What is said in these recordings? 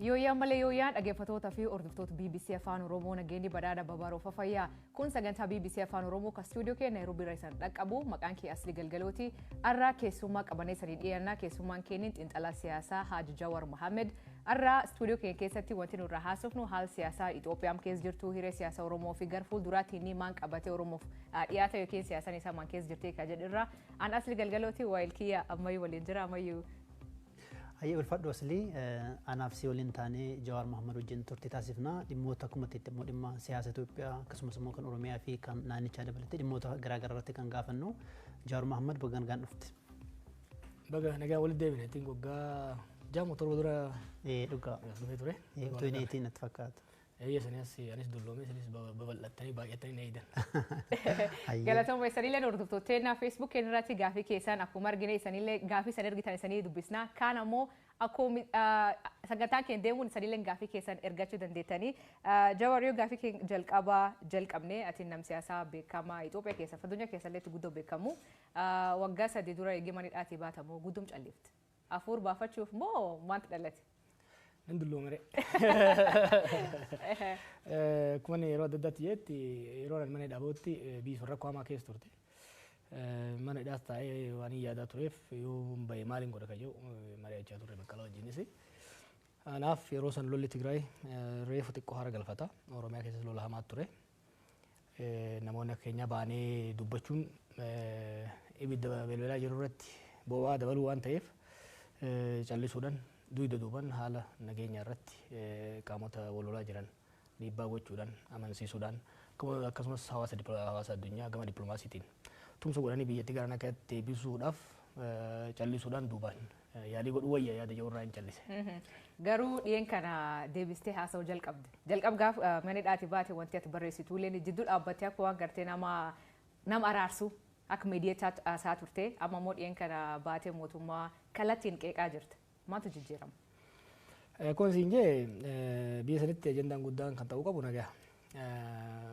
Yooyaan malee yooyaan dhaggeeffattoota fi hordoftoota BBC Afaan Oromoo nageenyi badhaadha babaaroo fafayyaa kun sagantaa BBC Afaan Oromoo ka stuudiyoo keenya Nairobi irraa isaan dhaqqabu maqaan kee Asli Galgalooti arraa keessummaa qabanee sadii dhiyaannaa keessummaan keenya xiinxalaa siyaasaa Haji Jawar Mohammed arraa stuudiyoo keenya keessatti wanti nurraa haasofnu haal siyaasaa Itoophiyaa keessa jirtu hiree siyaasa Oromoo fi gar fuulduraatti inni maan qabatee Oromoof dhiyaata yookiin siyaasaan isaa maan keessa jirtee ka jedhirraa an Asli Galgalooti waayil kiyya ammayyuu waliin jira ammayyuu هي الفرد وصلي أنا في سيولين تاني جوار محمد وجن ترتي تاسفنا دموتا كمتي تمو دم سياسة توبيا كسم سمو كان أوروميا في كان ناني شادة بلتي دموتا غرا رتي كان غافنو جوار محمد بغان غان نفت بغا نجا ولد ديفين تينكو غا جامو ترو درا إيه دوكا دوفيتوري إيه توينيتي نتفكات هي سنياسي أنيس دولومي سنيس ببلتني باقيتني نيدا قالتهم ويسانيلة نوردفتوتينا فيسبوك كنراتي غافي كيسان أكو مرجني سانيلة غافي سنرجي تاني ساني دبسنا كان أمو أكو سجتان كن ديمون سانيلة غافي كيسان إرجعوا دندتاني جواريو غافي كن جلك أبا جلك أبني أتين سياسة بكما إثيوبيا كيسان فدنيا كيسان لتو جودو بكمو وقاسة دي دورا يجي ماني آتي باتمو جودو مش ألفت أفور بافت شوف مو ما تدلتي ندلو مري كمان يرو دداتيت يرو الماني دابوتي بيس ركوا ما كيس تورتي ماني داستا واني يادا توريف يوم باي مالين غدا كجو ماري اجا توري بكالو جينيسي انا في روسن لولي تيغراي ريف تيكو هار غلفتا اوروميا كيس لولا ما توري نمونا كينيا باني دوبچون ابيد بلولا جرورت بوا دبلو وان تيف جالي سودان دويدا دوبان حالا نجينيا رتي كاموتا ولولا جيران dhiibbaa gochuudhaan amansiisuudhaan akkasumas hawaasa addunyaa gama dippiloomaasiitiin tumsa godhanii biyyattii gara nagaatti deebisuudhaaf callisuudhaan duubaan yaalii godhu wayya yaada jirurraa hin callise. Garuu dhiyeen kana deebistee haasa'u jalqabde. Jalqabgaaf mana dhaati baate wanti ati barreessitu illee jidduu dhaabbattee akka waan gartee nama araarsu akka miidiyaa isaa turte amma immoo dhiyeen kana baatee mootummaa kallattiin qeeqaa jirta. Maaltu jijjiirama? Konsinjee biyya sanitti ajandaan guddaan kan ta'uu qabu nagaa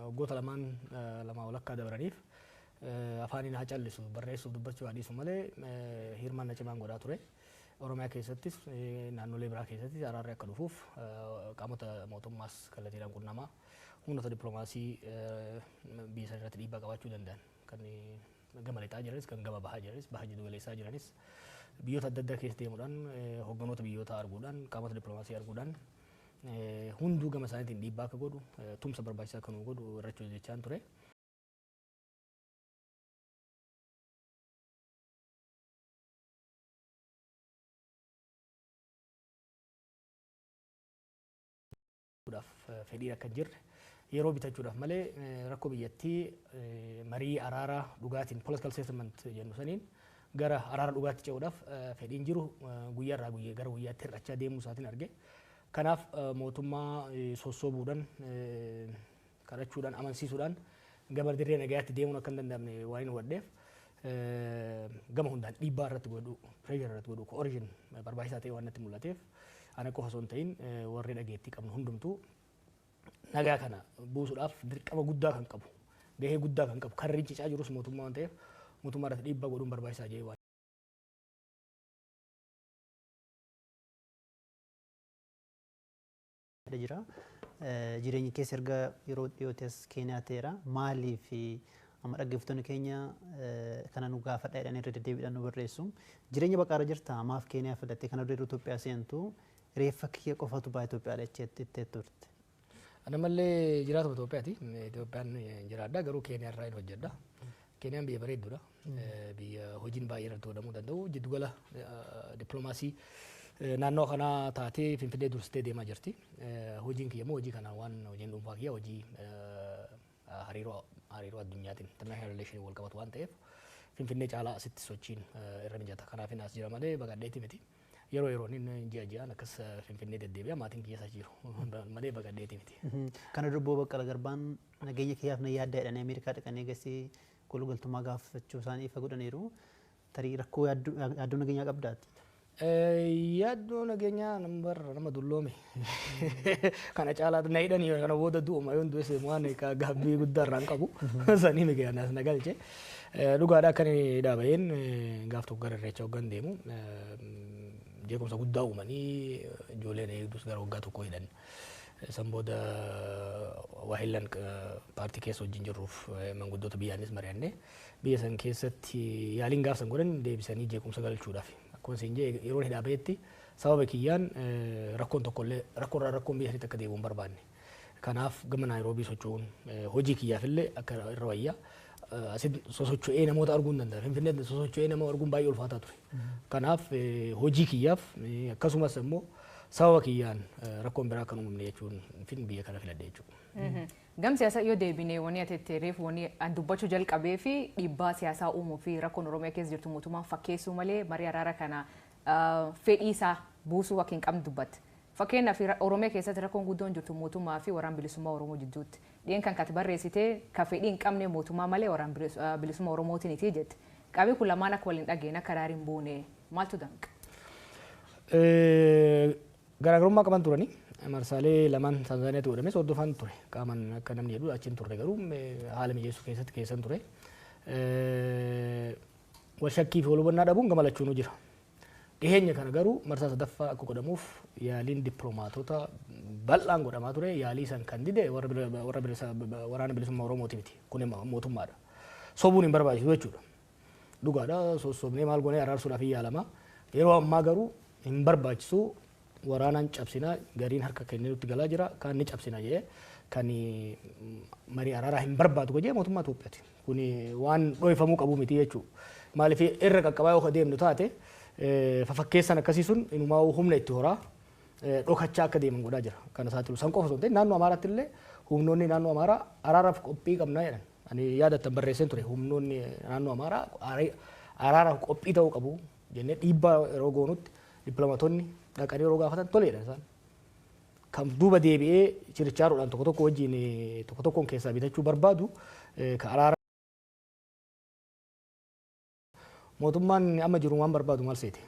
waggoota lama walakkaa dabaraniif afaaniin haa callisu barreessuuf dubbachuu haa dhiisu malee hirmaannaa cimaan godhaa ture. Oromiyaa keessattis naannolee biraa keessattis araarri akka dhufuuf qaamota mootummaas kallattiidhaan qunnamaa humnoota dippiloomaasii biyya sana irratti dhiibbaa qabaachuu danda'an kan gama lixaa jiranis kan gama bahaa jiranis baha jiddu galeessaa jiranis biyyoota adda addaa keessa deemuudhaan hogganoota biyyoota arguudhaan qaamota dippiloomaasii arguudhaan hunduu gama isaaniitiin dhiibbaa akka godhu tumsa barbaachisaa akka nu godhu irratti hojjechaan ture. Fedhii akka hin jirre yeroo bitachuudhaaf malee rakkoo biyyattii marii araaraa dhugaatiin political settlement jennu saniin gara araara dhugaatti ce'uudhaaf fedhiin jiru guyyaarraa gara guyyaatti hir'achaa deemuu isaatiin arge. Kanaaf mootummaa sossoobuudhaan kadhachuudhaan amansiisuudhaan gama dirree nagayaatti deemuun akka hin danda'amne waan hin hubanneef gama hundaan dhiibbaa irratti godhu pireeshar irratti godhu coercion barbaachisaa ta'e waan natti mul'ateef ana qofa osoo hin ta'in warri dhageettii qabnu hundumtuu nagaa kana buusuudhaaf dirqama guddaa kan qabu gahee guddaa kan qabu kan rincicaa jirus mootummaa waan ta'eef mootummaa irratti dhiibbaa godhuun barbaachisaa jee waan. Jira jireenyi keessa erga yeroo dhiyootes Keeniyaa ta'eera maalii fi amma dhaggeeffattoonni keenya kana nu gaafadha jedhanii irra deddeebiidhaan nu barreessu jireenya baqaara jirta maaf Keeniyaa filattee kana dura Itoophiyaa seentu reeffa kiyya qofatu baa Itoophiyaa jettee turte. Ana mallee jiraatuma Itoophiyaati. Itoophiyaan jiraadha garuu Keeniyaa irraa hin hojjedha. Keeniyaan biyya bareedduudha. Biyya hojiin baay'ee irratti hodhamuu danda'u jiddugala dippiloomaasii naannoo kanaa taatee Finfinnee dursitee deemaa jirti. Hojiin kiyya immoo hojii kana waan hojiin dhuunfaa kiyya hojii hariiroo addunyaatiin international relation wal qabatu waan ta'eef Finfinnee caalaa asitti sochiin irra mijata. Kanaaf as jira malee baqadheetii miti. Yeroo yeroon inni ji'aan akkas Finfinnee deddeebi'a maatiin kiyya isa jiru malee baqadheetii miti. Kana dubboo Baqqala Garbaan nageenya kiyyaaf na yaadda jedhanii Ameerikaa dhaqanii eegasii gulgaltummaa gaafachuu isaanii ifa godhaniiru. Tarii rakkoo yaaddoo nageenyaa qabdaati. Yaaddoo nageenyaa nama dulloome kana caalaatu na hidhanii kana booda du'uma yoon du'es waan gaabbii guddaa irraan qabu sanii migaanaas na galche. Dhugaadhaa akka inni dhaabeen gaaf tokko gara irreecha hoggan deemu jeequmsa guddaa uumanii ijoolleen eegdus gara waggaa tokko hidhan. San booda waahillan paartii keessa wajjin jirruuf manguddoota biyyaanis mari'annee biyya san keessatti yaaliin gaafsan godhan deebisanii jeequmsa galchuudhaaf. Akkuma isin jee yeroo hidhaa bahetti sababa kiyyaan rakkoon tokkollee rakkoon biyya sanitti akka deebi'u hin barbaanne. Kanaaf gama Naayiroobii socho'uun hojii kiyyaafillee akka irra wayyaa asin sosocho'ee namoota arguu hin danda'a. Finfinneetti sosocho'ee nama arguun baay'ee ulfaataa ture. Kanaaf hojii kiyyaaf akkasumas immoo sababa kiyyaan rakkoon biraa kan uumamne jechuun biyya kana filadhe jechuudha. Gam siyaasaa yoo deebinee wanni ati reef wanni an dubbachuu jalqabee fi dhiibbaa siyaasaa uumuu fi rakkoon Oromiyaa keessa jirtu mootummaan fakkeessuu malee marii araara kana fedhii isaa buusuu akka hin qabne dubbatte. Fakkeenyaaf Oromiyaa keessatti rakkoon guddoon jirtu mootummaa fi waraana bilisummaa Oromoo jidduutti. Dhiyeen kan kati barreessitee ka fedhii hin qabne mootummaa malee waraana bilisummaa Oromootiiniti jette. Qabii kun lamaan akka waliin dhageenya akka daariin buune maaltu danqa? Garaagarummaa qaban turanii marsaalee lamaan Tanzaaniyaatti godhames hordofan ture. Qaaman akka namni jedhu achiin turre garuu haala mijeessuu keessatti keessan ture. Wal shakkii fi wal hubannaa dhabuun gamalachuun jira. Dhiheenya kana garuu marsaa sadaffaa akka godhamuuf yaaliin dippiloomaatota bal'aan godhamaa ture. Yaalii san kan dide waraana bilisummaa Oromooti miti. Kun mootummaadha. Sobuun hin barbaachisu jechuudha. Dhugaadha sossobnee maal goonee araarsuudhaaf hin yaalama. Yeroo ammaa garuu hin barbaachisu waraanaan cabsinaa gariin harka kennee nutti galaa jira. Kan ni cabsina jedhee kan marii araaraa hin barbaadu gojee mootummaa Itoophiyaati. Kun waan dhoofamuu qabu miti jechuudha. Maaliif irra qaqqabaa yoo deemnu taate fafakkeessan akkasii sun inumaa humna itti horaa dhokachaa akka deeman godhaa jira. Kana isaatti san qofa osoo hin ta'in naannoo Amaaraatti illee humnoonni naannoo Amaaraa araaraaf qophii qabnaa jedhan. Ani yaadattan barreesseen ture humnoonni naannoo Amaaraa araaraaf qophii ta'uu qabu jennee dhiibbaa yeroo goonutti dippiloomaatonni dhaqanii yeroo gaafatan toleedha isaan. Kan duuba deebi'ee chirichaaruudhaan tokko tokko wajjin tokko tokkoon keessaa bitachuu barbaadu ka araara mootummaan amma jiru waan barbaadu maal seeti.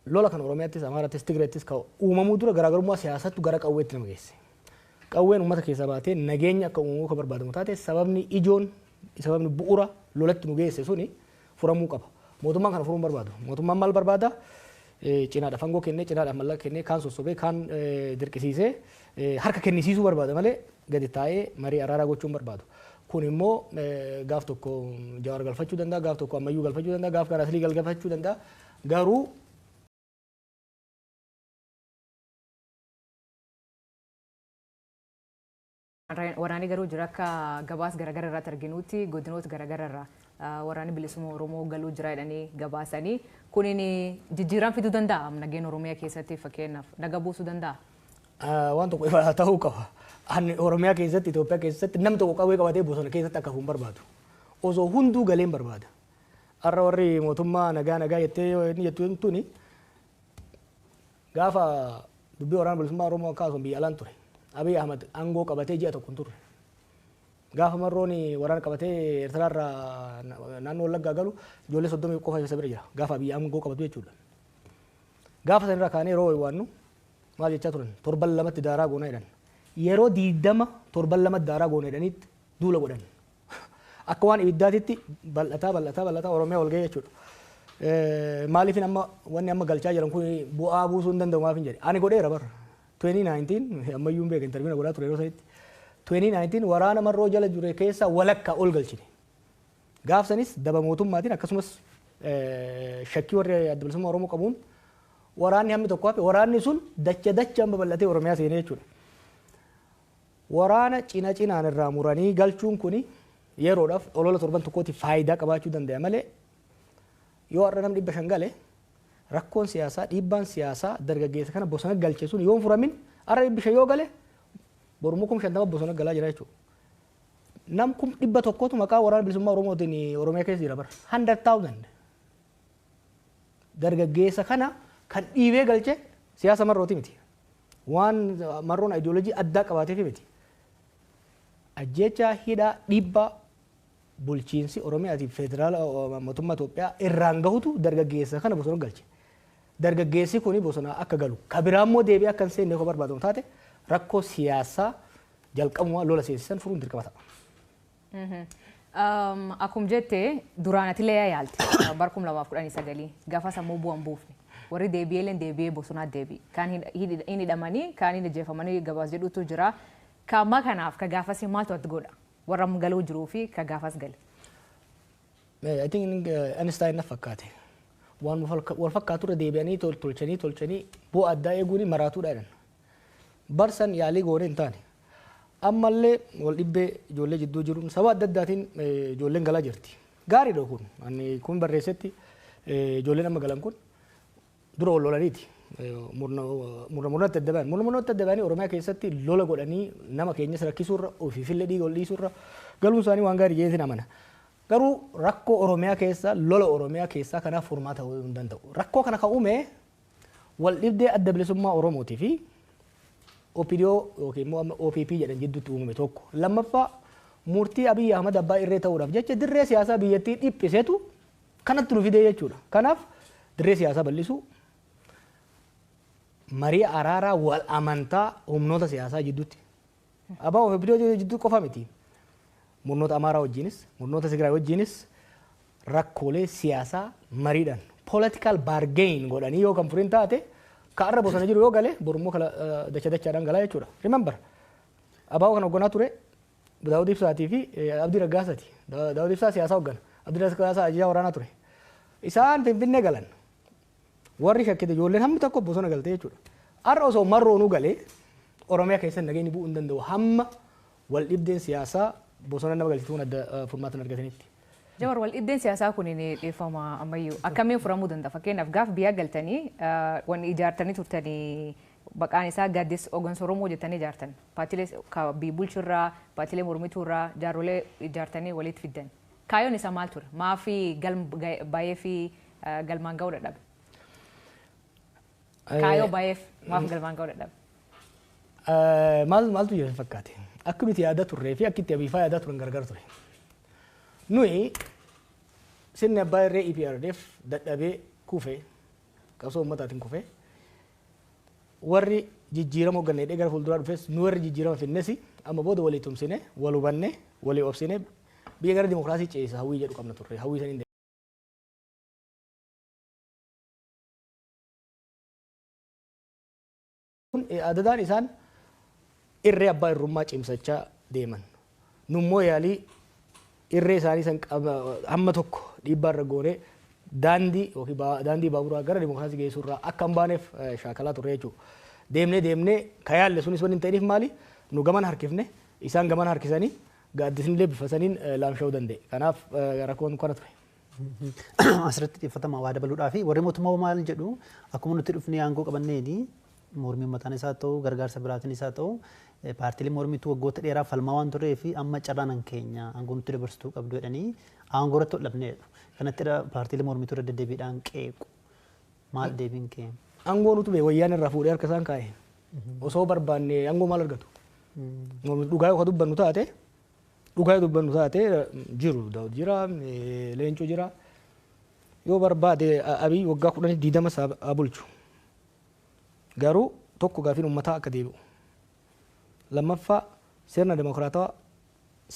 Lola kan Oromiyaattis, Amaaraattis, Tigraayittis ka uumamuu dura garaagarummaa siyaasattu gara qawweetti nama geesse. Qawween uummata keessaa baatee nageenya akka uumamuu kan barbaadamu taate sababni ijoon sababni bu'uura lolatti nu geesse suni furamuu qaba. Mootummaan kana furuun barbaadu. Mootummaan maal barbaada? Cinaadha fangoo kennee, cinaadha mallaqa kennee, kaan sossobee, kaan dirqisiisee harka kennisiisuu barbaada malee gadi taa'ee marii araaraa gochuun barbaadu. Kun immoo gaaf tokko Jawaar galfachuu danda'a, gaaf tokko Ammayyuu galfachuu danda'a, gaaf gara Aslii galfachuu danda'a. Garuu waraanni garuu jira akka gabaas garaagara irratti arginutti godinoota garaagara irraa waraanni bilisummaa Oromoo galuu jira jedhanii gabaasanii kunin jijjiirama fiduu danda'a nageenya Oromiyaa keessatti fakkeenyaaf naga buusuu danda'a. Waan tokko ifa ta'uu qaba. Ani Oromiyaa keessatti Itoophiyaa keessatti nam tokko qawwee qabatee bosona keessatti akka fuun barbaadu. Osoo hunduu galeen barbaada. Har'a warri mootummaa nagaa jettee inni jettu tuni gaafa dubbii waraana bilisummaa Oromoo kaasuun biyya alaan ture. Abiy Ahmad aangoo qabatee ji'a tokko turre. Gaafa marrooni waraana qabatee Eertiraarraa naannoo Wallaggaa galu ijoollee 30 qofa isa bira jira. Gaafa Abiy aangoo qabatu jechuudha. Gaafa sanirraa kaanee yeroo waannu maal jechaa turan torban lamatti daaraa goonaa jedhan. Yeroo 20 torban lamatti daaraa goonaa jedhanitti duula godhan. Akka waan ibiddaatitti bal'ataa Oromiyaa wal ga'ee jechuudha. Maaliif wanni amma galchaa jiran kun bu'aa buusuu hin danda'u maaf hin jedhe. Ani godheera bara. 2019 ammayyuu beeka interviina godhaa ture yeroo sanitti 2019 waraana marroo jala jure keessa walakkaa ol galchine. Gaafsanis daba mootummaatiin akkasumas shakkii warri adda bilisummaa Oromoo qabuun waraanni hammi tokko hafe waraanni sun dacha amma bal'atee Oromiyaa seenee jechuudha. Waraana cinaan irraa muranii galchuun kuni yeroodhaaf olola torban tokkootti faayidaa qabaachuu danda'a malee yoo har'a namni 500 gale rakkoon siyaasaa dhiibbaan siyaasaa dargaggeessa kana bosona galche sun yoo furamin har'a 500 yoo gale borumuu 50 bosona galaa jira jechuudha. Nam 100 maqaa waraana bilisummaa Oromootiin Oromiyaa keessa jira bara 100,000 dargaggeessa kana kan dhiibee galche siyaasa marrooti miti. Waan marroon ideoloojii addaa qabaateef miti. Ajjecha hidhaa dhiibbaa bulchiinsi Oromiyaati federaala mootummaa Itoophiyaa irraan gahutu dargaggeessa kana bosona galche. Dargaggeessi kuni bosona akka galu kabiraammoo deebi'ee akka hin seenne yoo barbaadamu taate rakkoo siyaasaa jalqabumaa lola seensisan furuun dirqama ta'a. Akkuma jettee duraanatilee yaalti barkum lamaaf kudhanii sagalii gaafa sammuu bu'an buufne warri deebi'eeleen deebi'ee bosonaa deebi'i kaan hin hidhamanii kaan hin ajjeefamanii gabaas jedhutu jira kaamma kanaaf ka gaafas maaltu ati godha warra galuu jiruu fi ka gaafas gale. I think Einstein na fakkaate waan wal fakkaaturra deebi'anii tolchanii bu'aa addaa eeguun maraatuudhaan barsan yaalii goone hin taane. Ammallee wal dhibbee ijoollee jidduu jiru sababa adda addaatiin ijoolleen galaa jirti. Gaariidha kun ani kun barreessetti ijoolleen amma galan kun dura wal lolaniiti. Murnoota adda baanii Oromiyaa keessatti lola godhanii nama keenyas rakkisuurra ofiifillee dhiiga ol dhiisuurra galuun isaanii waan gaarii jeetiin amana. Garuu rakkoo Oromiyaa keessa lola Oromiyaa keessaa kanaaf furmaata ta'uu hin danda'u. Rakkoo kana kan uume wal dhibdee adda bilisummaa Oromootii fi OPDO yookiin immoo OPP jedhan jidduutti uumame tokko. Lammaffaa murtii Abiy Ahmad abbaa irree ta'uudhaaf jecha dirree siyaasaa biyyattii dhiphiseetu kanatti nu fidee jechuudha. Kanaaf dirree siyaasaa bal'isuu marii araaraa wal amantaa humnoota siyaasaa jidduutti. Abbaa OPDO jidduu qofa miti. Murnoota Amaaraa wajjinis, murnoota Tigraay wajjinis rakkoolee siyaasaa mariidhaan political bargain godhanii yoo kan furiin taate kaarra bosona jiru yoo gale borummoo kala dachaadhaan galaa jechuudha. Remember Abbaa kana hoogganaa ture Daawud Ibsaatii fi Abdii Raggaasaati. Daawud Ibsaa siyaasaa hooggana. Abdii Raggaasaa ajajaa waraanaa ture. Isaan Finfinnee galan. Warri shakkite ijoolleen hammi tokko bosona galte jechuudha. Har'a osoo marroonuu galee Oromiyaa keessatti nageenyi bu'uu hin danda'u hamma wal dhibdeen siyaasaa bosona nama galchituun adda furmaatan argatanitti. Jawar wal dhibdeen siyaasaa kun ni dhiifama ammayyuu akkamiin furamuu danda'a fakkeenyaaf gaaf biyya galtanii wanni ijaartanii turtanii baqaan isaa gaaddis hooggansa Oromoo jettanii ijaartan paartiilee biyya bulchurraa paartiilee mormituurraa jaarsolee ijaartanii walitti fiddan kaayyoon isaa maal ture maafi baay'ee fi galmaan ga'uu dadhabe kaayyoo baay'eef maaf galmaan ga'uu dadhabe. Maaltu jira fakkaate akkamitti yaada turree fi akkitti abiifaa yaada turan gargar ture. Nuyi sirni abbaa irree EPRDF dadhabee kuufee qabsoo uummataatiin kuufee warri jijjiirama hoogganee gara fuulduraa dhufes nu warri jijjiirama finnes amma booda walii tumsine wal hubanne walii obsine biyya gara dimokiraasii ceesa hawwii jedhu qabna turre hawwii saniin kun adadaan isaan irree abbaa irrummaa cimsachaa deeman nummoo yaalii irree isaanii san hamma tokko dhiibbaa irra goonee daandii baaburaa gara dimokiraasii geessuurraa akka hin baaneef shaakalaa turre jechuudha. Deemnee ka yaalle sunis wanni hin ta'iniif maali nu gaman harkifne isaan gaman harkisanii gaaddisnillee bifasaniin laamsha'uu danda'e. Kanaaf rakkoon kana ture. Asirratti xiyyeeffatamaa waa dabaluudhaa fi warri mootummaa maal jedhu akkuma nuti dhufnee aangoo qabanneeni mormiin mataan isaa ta'u gargaarsa biraatiin isaa ta'u paartiilee mormituu waggoota dheeraa falmaa waan turee fi amma carraan keenya aangoo nuti dabarsituu qabdu jedhanii aangoo irratti hodhabneedha. Kanatti paartiilee mormituu irra deddeebiidhaan qeequ. Maal deebiin kee? Aangoo nuti bee wayyaan irraa fuudhee harka isaan kaa'e. Osoo barbaanne aangoo maal argatu? Dhugaa yoo dubbannu taate jiru Daawud jira Leencoo jira yoo barbaade Abiy waggaa 20 bulchu. Garuu tokko gaafiin uummataa akka deebi'u. Lammaffaa sirna demokraatawaa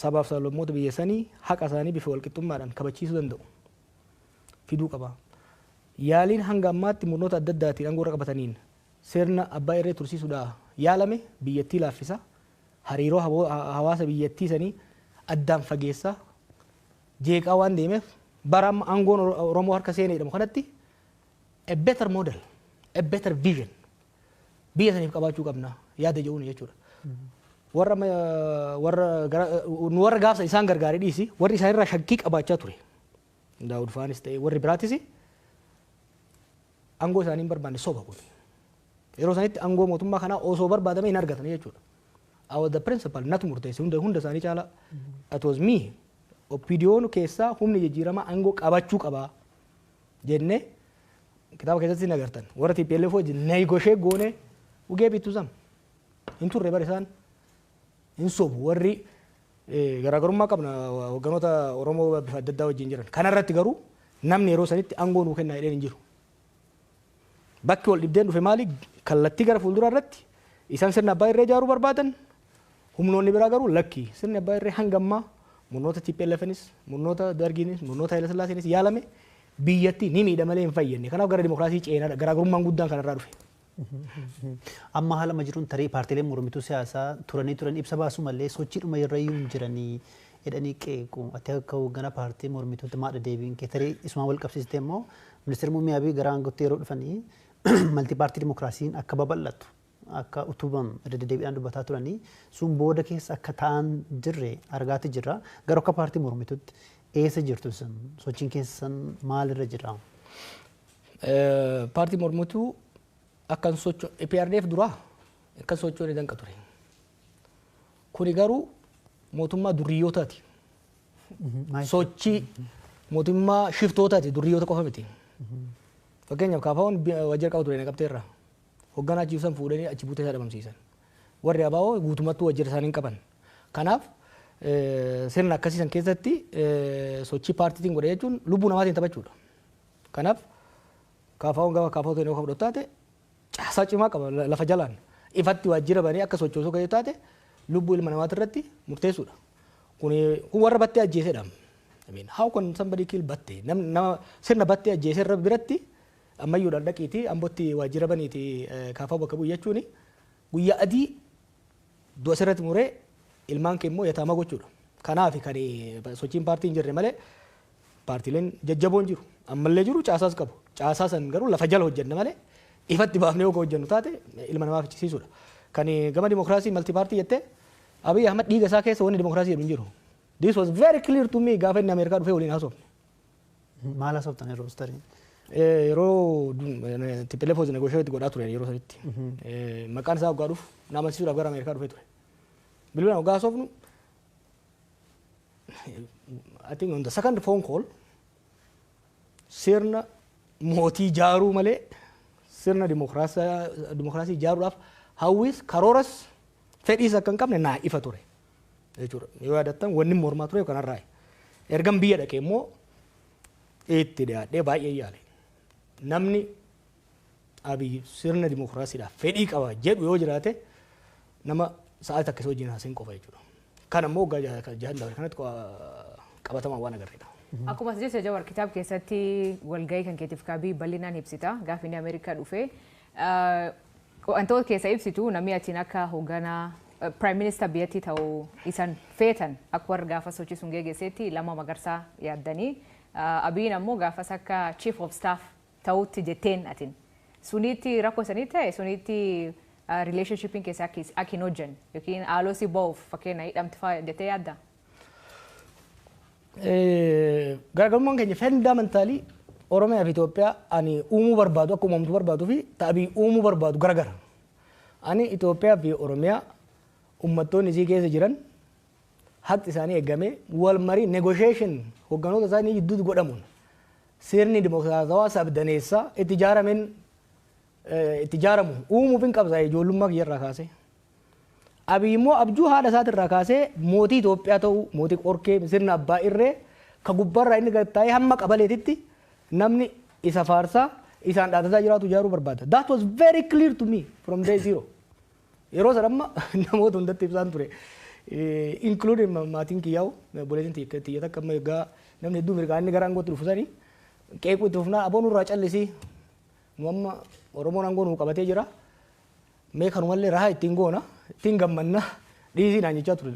sabaaf sablammoota biyya sanii haqa isaanii bifa walqixxummaadhaan kabachiisuu danda'u fiduu qaba. Yaaliin hanga ammaatti murnoota adda addaatiin aangoo irra qabataniin sirna abbaa irree tursiisuudhaaf yaalame biyyattii laaffisa. Hariiroo hawaasa biyyattii sanii addaan fageessa jeeqaa waan deemeef bara amma aangoon Oromoo harka seenee jedhamu kanatti a better model, a better vision biyya saniif qabaachuu qabna yaada jedhuun jechuudha. Warra gaafsa isaan gargaaree dhiisi warri isaan irraa shakkii qabaachaa ture. Daawud Faanis ta'e warri biraatis aangoo isaanii hin barbaanne soba kun. Yeroo sanitti aangoo mootummaa kanaa osoo barbaadame hin argatan jechuudha. I was the principal natu murteesse hunda isaanii caala. It was me. OPDO'n keessaa humni jijjiiramaa aangoo qabachuu qabaa jennee kitaaba keessatti hin agartan. Warra TPLF wajjin negotiate goone ugee bittu sam. Hin turre bara isaan hin sobu warri garaagarummaa qabna hogganoota Oromoo bifa adda addaa wajjin jiran. Kanarratti garuu namni yeroo sanitti aangoo nuu kennaa jedheen hin jiru. Bakki wal dhibdeen dhufe maali kallattii gara fuulduraa irratti isaan sirna abbaa irree ijaaruu barbaadan humnoonni biraa garuu lakki sirni abbaa irree hanga ammaa murnoota TPLFnis murnoota Dargiinis murnoota Haile Sillaaseenis yaalame biyyatti ni miidha malee hin fayyadne. Kanaaf gara dimokiraasii ceenaadha. Garaagarummaan guddaan kanarraa dhufe. Amma haala majiruun tarii paartiileen mormituu siyaasaa turan ibsa baasu malee sochiidhuma irrayyuu hin jiranii jedhanii qeequ. Ati akka hoogganaa paartii mormituutti maadha deebiin kee tarii isumaan wal qabsiistee immoo ministeerri muummee Abiy gara aangootti yeroo dhufanii maltii paartii dimokiraasiin akka babal'atu akka utubamu irra deddeebiidhaan dubbataa turanii sun booda keessa akka ta'an jirre argaati jirra. Gara akka paartii mormituutti eessa jirtu sun sochiin keessan maalirra jira? Paartii mormituu akkan sochoo EPRDF duraa akkan sochoo ni danqa ture. Kuni garuu mootummaa duriyootaati. Sochii mootummaa shiftootaati duriyyoota qofa miti. Fakkeenyaaf kaafaawwan wajjira qabu ture naqabteerra. Hoogganaa achiibsan fuudhanii achi buutee isaa dhabamsiisan. Warri abaa'oo guutummattuu wajjira isaanii hin qaban. Kanaaf sirna akkasiisan keessatti sochii paartiitiin godhe jechuun lubbuu namaatiin taphachuudha. Kanaaf kaafaawwan gama kaafaawwan ta'e yoo fudhatte caasaa cimaa qaba lafa jalaan ifatti waajjira banii akka sochoosuu kan taate lubbuu ilma namaati irratti murteessuudha. Kun warra battee ajjeesedha. How can somebody kill battee? Nama sirna battee ajjeesee irra biratti ammayyuudhaan dhaqiitii ambootti waajjira baniiti kaafaa bakka bu'u jechuun guyyaa adii du'a sirratti muree ilmaan kee immoo yataamaa gochuudha. Kanaaf kan sochiin paartii hin jirre malee paartiileen jajjaboon jiru. Ammallee jiru caasaas qabu. Caasaa san garuu lafa jala hojjenna malee ifatti baafnee yoo hojjennu taate ilma namaa fichisiisuudha. Kan gama dimokiraasii malti paartii jettee Abiy Ahmed dhiiga isaa keessa wanni dimokiraasii jedhu hin jiru. This was very clear to me gaafa inni Ameerikaa dhufee waliin haasofne. Maal haasoftan yeroo tarii? Yeroo TPLF negotiate godhaa turan yeroo sanitti. Maqaan isaa waggaa dhufu nama amansiisuudhaaf gara Ameerikaa dhufee ture. Bilbilaan waggaa haasofnu I think on the second phone call sirna mootii ijaaruu malee sirna dimokiraasii ijaaruudhaaf hawwis karooras fedhiis akka hin qabne naa ifa ture jechuudha. Yoo yaadattan wanni mormaa ture kanarraa ergan biyya dhaqee immoo itti dhiyaadhee baay'ee yaale. Namni Abiy sirna dimokiraasiidhaaf fedhii qaba jedhu yoo jiraate nama sa'aatii akkasii wajjin haasa'in qofa jechuudha. Kan ammoo jahan dabre kanatti qabatamaa waan agarreedha. Akkuma jecha Jawar kitaaba keessatti walgahii kan keetiif kaabii bal'inaan ibsita gaafa inni Ameerikaa dhufe wantoota keessa ibsitu namni achiin akka hoogganaa Prime Minister biyyattii ta'uu isan feetan akka warra gaafa sochii sun geggeessetti Lammaa Magarsaa yaaddanii Abiyyiin ammoo gaafas akka Chief of Staff ta'utti jetteen atin sunitti rakkoo sanii ta'e sunitti relationshipiin keessa akka hin hojjenne yookiin haaloo si ba'uuf fakkeenya hidhamti fa'aa jettee yaadda? Garaagarummaan keenya fundamentaalii Oromiyaa fi Itoophiyaa ani uumuu barbaadu akka uumamtu barbaaduu fi Abiy uumuu barbaadu garagara. Ani Itoophiyaa fi Oromiyaa uummattoonni isii keessa jiran haqi isaanii eegamee wal marii negotiation hoogganoota isaanii gidduutti godhamuun sirni dimokiraatawaa sabdaneessaa itti ijaaramu uumuuf hin qabsaa ijoollummaa kiyyarraa kaasee. Abiy immoo abjuu haadha isaatirraa kaasee mootii Itoophiyaa ta'uu mootii qorkee sirna abbaa irree ka gubbarraa inni gattaa'ee hamma qabaleetitti namni isa faarsaa isaan dhaatataa jiraatu ijaaruu barbaada. That was very clear to me from day zero. Yeroo sana namoota hundatti ibsaan ture. Including maatiin kiyyaa'u boleetiin xiyyeeta akka amma egaa namni hedduu mirgaa inni gara aangootti dhufusanii qeequu itti fufnaa aboon irraa callisii nu amma Oromoon aangoo nuu qabatee jira. Mee kanumallee rahaa ittiin goona ittiin gammanna dhiisiidhaan jechaa ture.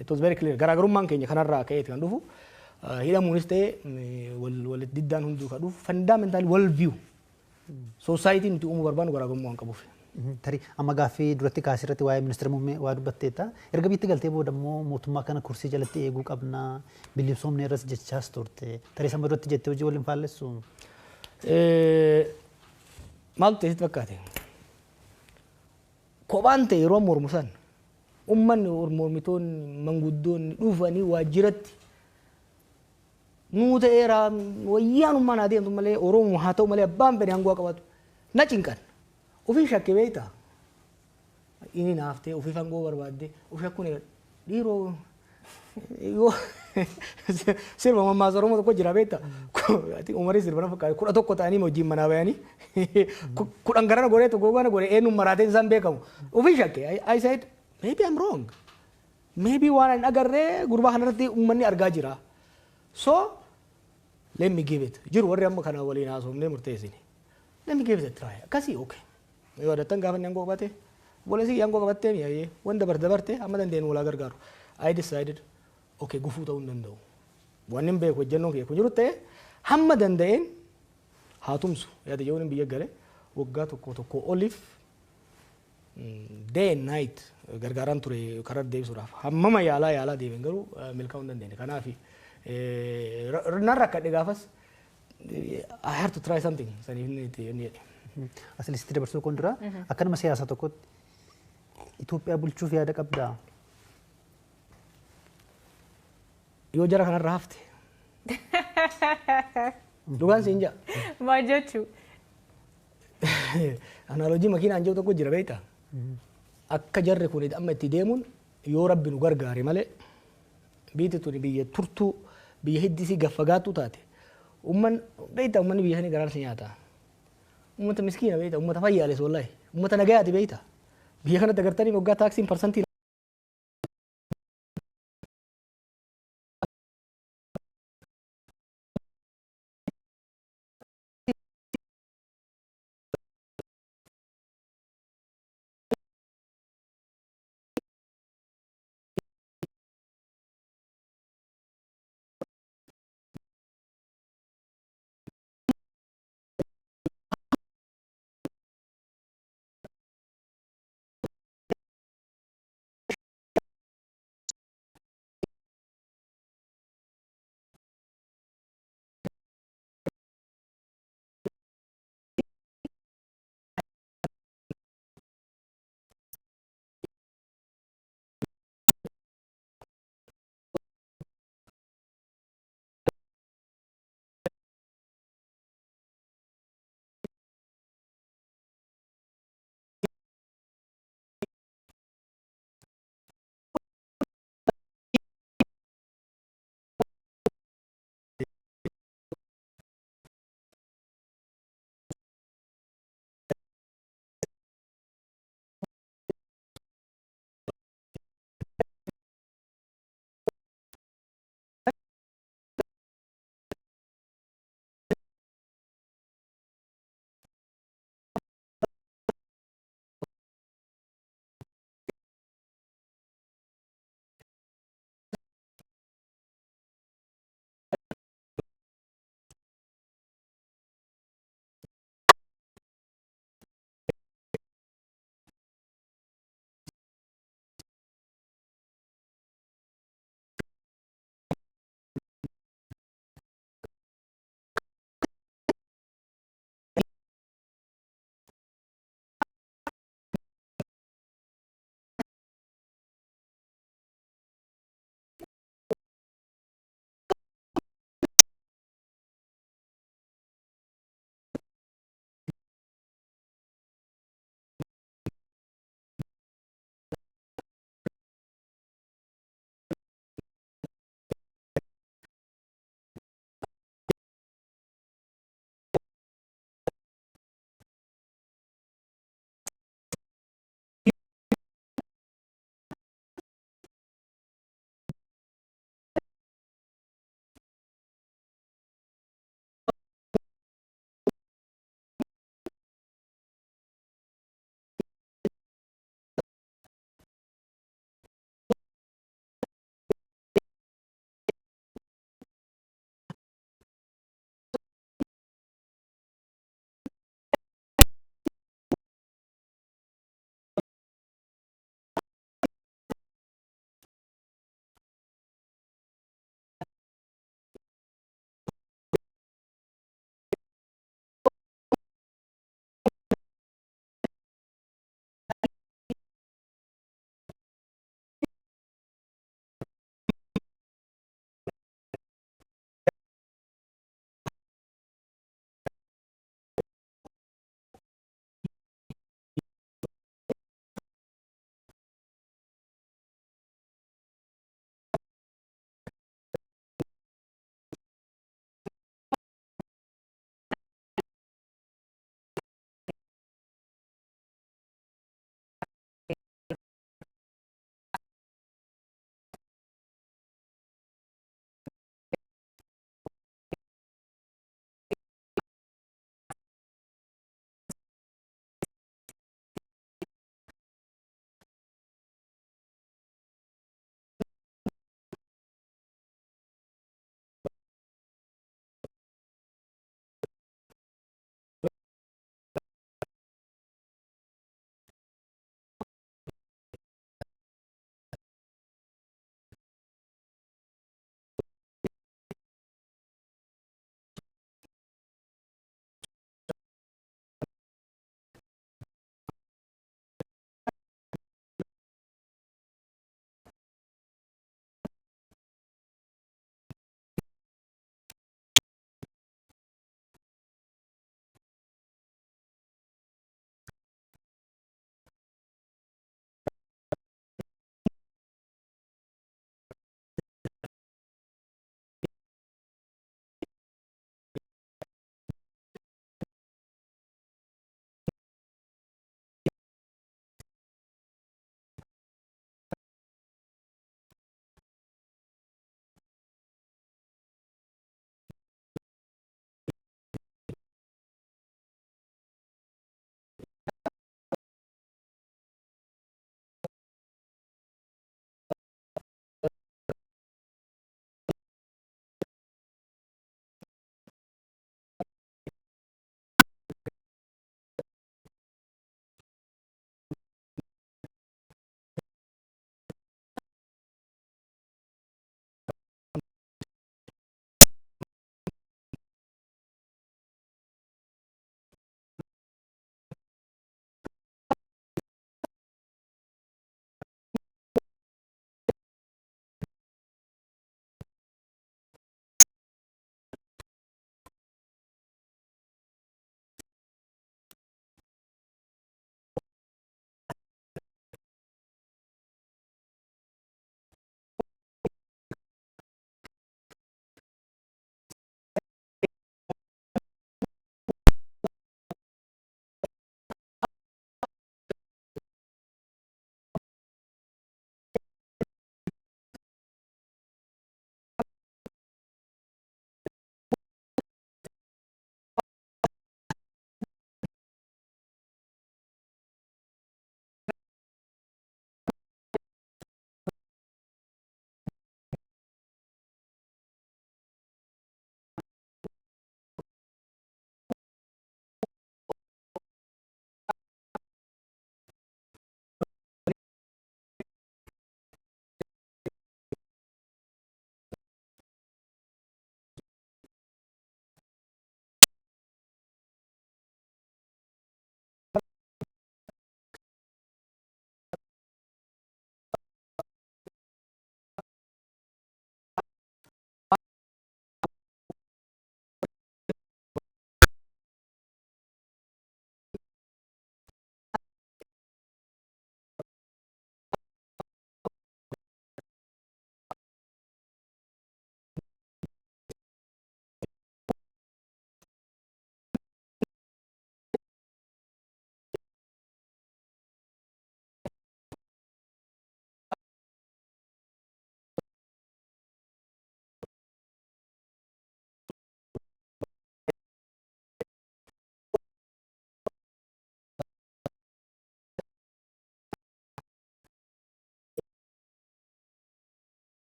It was very clear. Garaagarummaan keenya kanarraa ka'eeti kan dhufu. Hidhamuunis ta'e wal diddaan hunduu kan dhufu fundamentally wal view. Society nuti uumuu barbaannu garaagarummaa waan qabuuf. Tarii amma gaaffii duratti kaasee irratti waa'ee ministeera muummee waa dubbatteetta. Erga biyyatti galtee booda immoo mootummaa kana kursii jalatti eeguu qabna bilisoomne irras jechaas turte. Tarii sama duratti jettee hojii waliin faallessu. Maaltu teessitti fakkaate? Kophaan ta'e yeroo mormu san uummanni mormitoonni manguddoonni dhufanii waajjiratti nuu ta'eera wayyaanummaan adeemtu malee Oromoo haa ta'u malee abbaan fedhe hanguu qabatu na cinqan. Ofii shakkii beektaa? Inni naaftee ofii fangoo barbaadde ofii akkuma dhiiroo yoo sirba mammaasa Oromoo tokko jira beektaa? Umarii sirba na fakkaate 11 ta'anii wajjin manaa bayanii 10 garana godhee tokko gana godhee eenyuun maraateen isaan beekamu. Ofii shakkii I said maybe I'm wrong. maybe waan hin agarree gurbaa kanarratti uummanni argaa jira. So let me give it. Jiru warri amma kana waliin haasofnee murteessine. Let me give it a try. Akkasii okay. Yoo adattan gaafa inni aangoo qabate boleessi aangoo qabattee mi'aayee wanta dabarte amma dandeenyu walaa gargaaru. I decided okay gufuu ta'uu hin danda'u. Waan hin beeku hojjennoon kiyya kun jiru ta'e hamma danda'een haa tumsu yaada jechuun biyya gale waggaa tokko oliif day and night gargaaraan ture karaa deebisuudhaaf hammama yaalaa deebiin garuu milkaa'uu hin dandeenye. Kanaaf narra akka gaafas I have to try something saniif inni jedhe. Asilitti dabarsuu kun dura akka nama siyaasa tokkotti Itoophiyaa bulchuuf yaada qabdaa? Yoo jara kanarra hafte dhugaan siin jaa. Maal jechuu? Anaalojii makiinaan jiru tokko jira beektaa? Akka jarri kun amma itti deemuun yoo rabbi nu gargaare malee biyyi tuni biyya turtuu biyya hiddisii gaffagaattuu taate beektaa uummanni biyya sanii garaarsa nyaata. Uummata miskiina beektaa uummata fayyaalessa wallaahi uummata nagayaati beektaa biyya kanatti agartanii waggaa taaksiin parsantii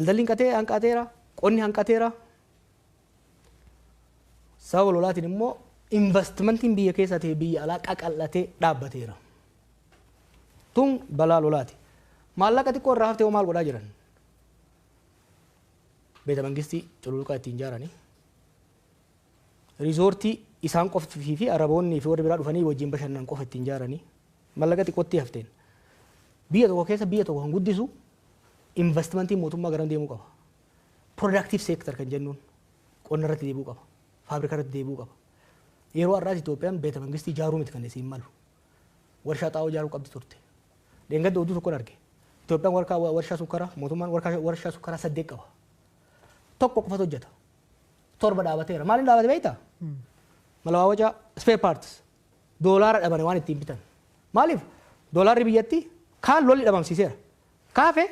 daldalli hanqateera, qonni hanqateera. Sababa lolaatiin immoo investimentiin biyya keessaa ta'e biyya alaa qaqal'atee dhaabbateera. Tun balaa lolaati. Maallaqa xiqqoo irraa haftee maal godhaa jiran? Beeta mangistii cululuqaa ittiin ijaaranii. Riizoortii isaan qoftii fi araboonnii fi warri biraa dhufanii wajjin bashannan qofa ittiin ijaaranii. Maallaqa xiqqootti hafteen. Biyya tokko keessa biyya tokko kan guddisu investimentiin mootummaa garam deemuu qaba. Productive sector kan jennuun qonna irratti deebi'uu qaba. Faabirikaa irratti deebi'uu qaba. Yeroo har'aas Itoophiyaan beeta mangistii ijaaruu miti kan isiin malu. Warshaa xaa'oo ijaaruu qabdi turte. Deengadda oduu tokkoon arge. Itoophiyaan warshaa sukkaraa mootummaan warshaa sukkaraa 8 qaba. Tokko qofatu hojjeta. 7 dhaabateera. Maaliin dhaabate beektaa? Malaawwaja spare parts doolaara dhabane waan ittiin bitan. Maaliif? Doolaarri biyyatti kaan lolli dhabamsiiseera. Kaafe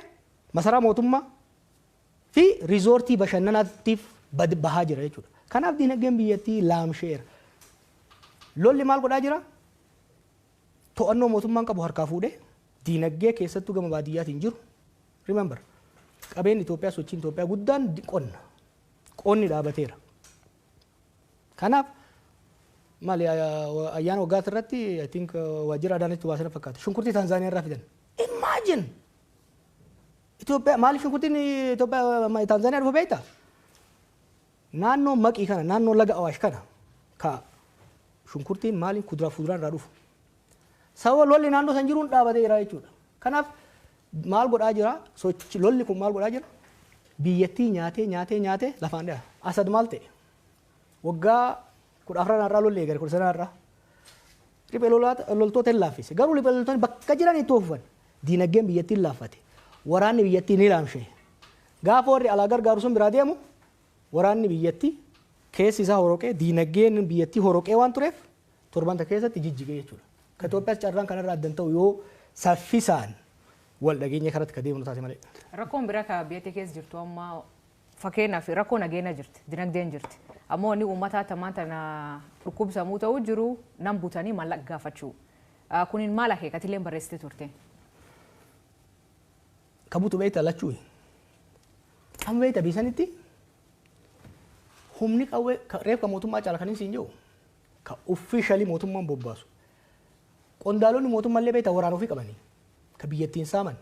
masaraa mootummaa fi riizoortii bashannanaatiif bahaa jira jechuudha. Kanaaf diinagdeen biyyattii laamsheera. Lolli maal godhaa jira? To'annoo mootummaan qabu harkaa fuudhee diinagdee keessattuu gama baadiyyaatiin jiru. Remember, qabeen Itoophiyaa sochiin Itoophiyaa guddaan qonna. Qonni dhaabateera. Kanaaf maali ayyaana waggaa irratti I think waajjira Adaanaatti baasanii fakkaata. Shunkurtii Taanzaaniyaa irraa fidan. Imagine! Itoophiyaa maaliif shunkurtiin Itoophiyaa Taanzaaniyaa dhufa beektaa? Naannoo maqii kana naannoo laga Awaash kana ka shunkurtiin maaliin kuduraa fuduraan irraa dhufu. Sababa lolli naannoo san jiruun dhaabateera jechuudha. Kanaaf maal godhaa jira? Lolli kun maal godhaa jira? Biyyattii nyaatee lafaan dha'a. Asad maal ta'e? Waggaa 14 irraa lolli eegale 19 irraa. Riphee loltoota hin laaffise. Garuu riphee loltoonni bakka jiran itti oofan. Diinagdeen biyyattiin laaffate. Waraanni biyyattii ni laamshe. Gaafa warri alaa gargaaru sun biraa deemu waraanni biyyattii keessi isaa horoqee diinagdeen biyyattii horoqee waan tureef torbanta keessatti jijjigee jechuudha. Ka Itoophiyaas carraan kanarraa addan ta'u yoo saffisaan wal dhageenya kanatti ka deemnu taate malee. Rakkoon biraa ka biyyattii keessa jirtu amma fakkeenyaaf rakkoo nageenya jirti, dinagdeen jirti. Ammoo inni uummataa tamaan tana dhukkubsamuu ta'uu jiru nan butanii maallaqa gaafachuu. Kuniin maal akeekatileen barreessitee turte? Ka butu beektaa lachuu. Amma beektaa biisanitti humni qawwee reefka mootummaa caala kan hin jiru ka officially mootummaan bobbaasu. Qondaalonni mootummaallee beektaa waraana ofii qabanii ka biyyattiin saaman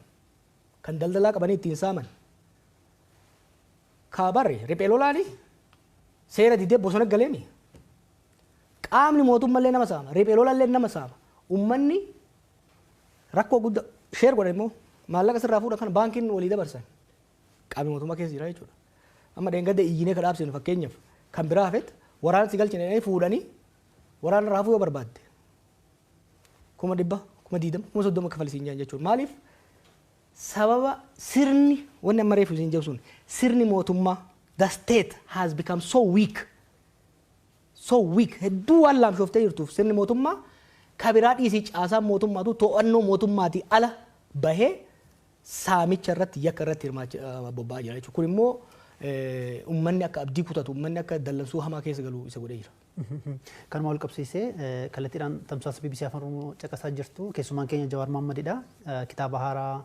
kan daldalaa qabanii ittiin saaman. Ka barre riphee lolaanii seera didee bosona galeemi. Qaamni mootummaallee nama saama, riphee lolaallee nama saama. Uummanni rakkoo guddaa sheer godhan immoo maallaqa sirraa fuudhan kan baankiin walii dabarsan. Qaamni mootummaa keessa jira jechuudha. Amma deengadda iyyinee ka dhaabsinu fakkeenyaaf kan biraa hafet waraana si galchine fuudhanii waraana raafuu yoo barbaadde 100,000, 120,000, 130,000 kafalisiin jaan jechuudha. Maaliif? Sababa sirni wanni amma reefu isin jabsuun sirni mootummaa the state has become so weak hedduu waan laamshooftee jirtuuf sirni mootummaa ka biraa dhiisii caasaan mootummaatu to'annoo mootummaatii ala bahee saamicha irratti yakka irratti bobba'aa jira jechuudha. Kun immoo uummanni akka abdii kutatu uummanni akka dallansuu hamaa keessa galu isa godhee jira. Kanuma wal qabsiisee kallattiidhaan tamsaasa BBC Afaan Oromoo caqasaa jirtu keessumaan keenya Jawaar Maammadidha. Kitaaba haaraa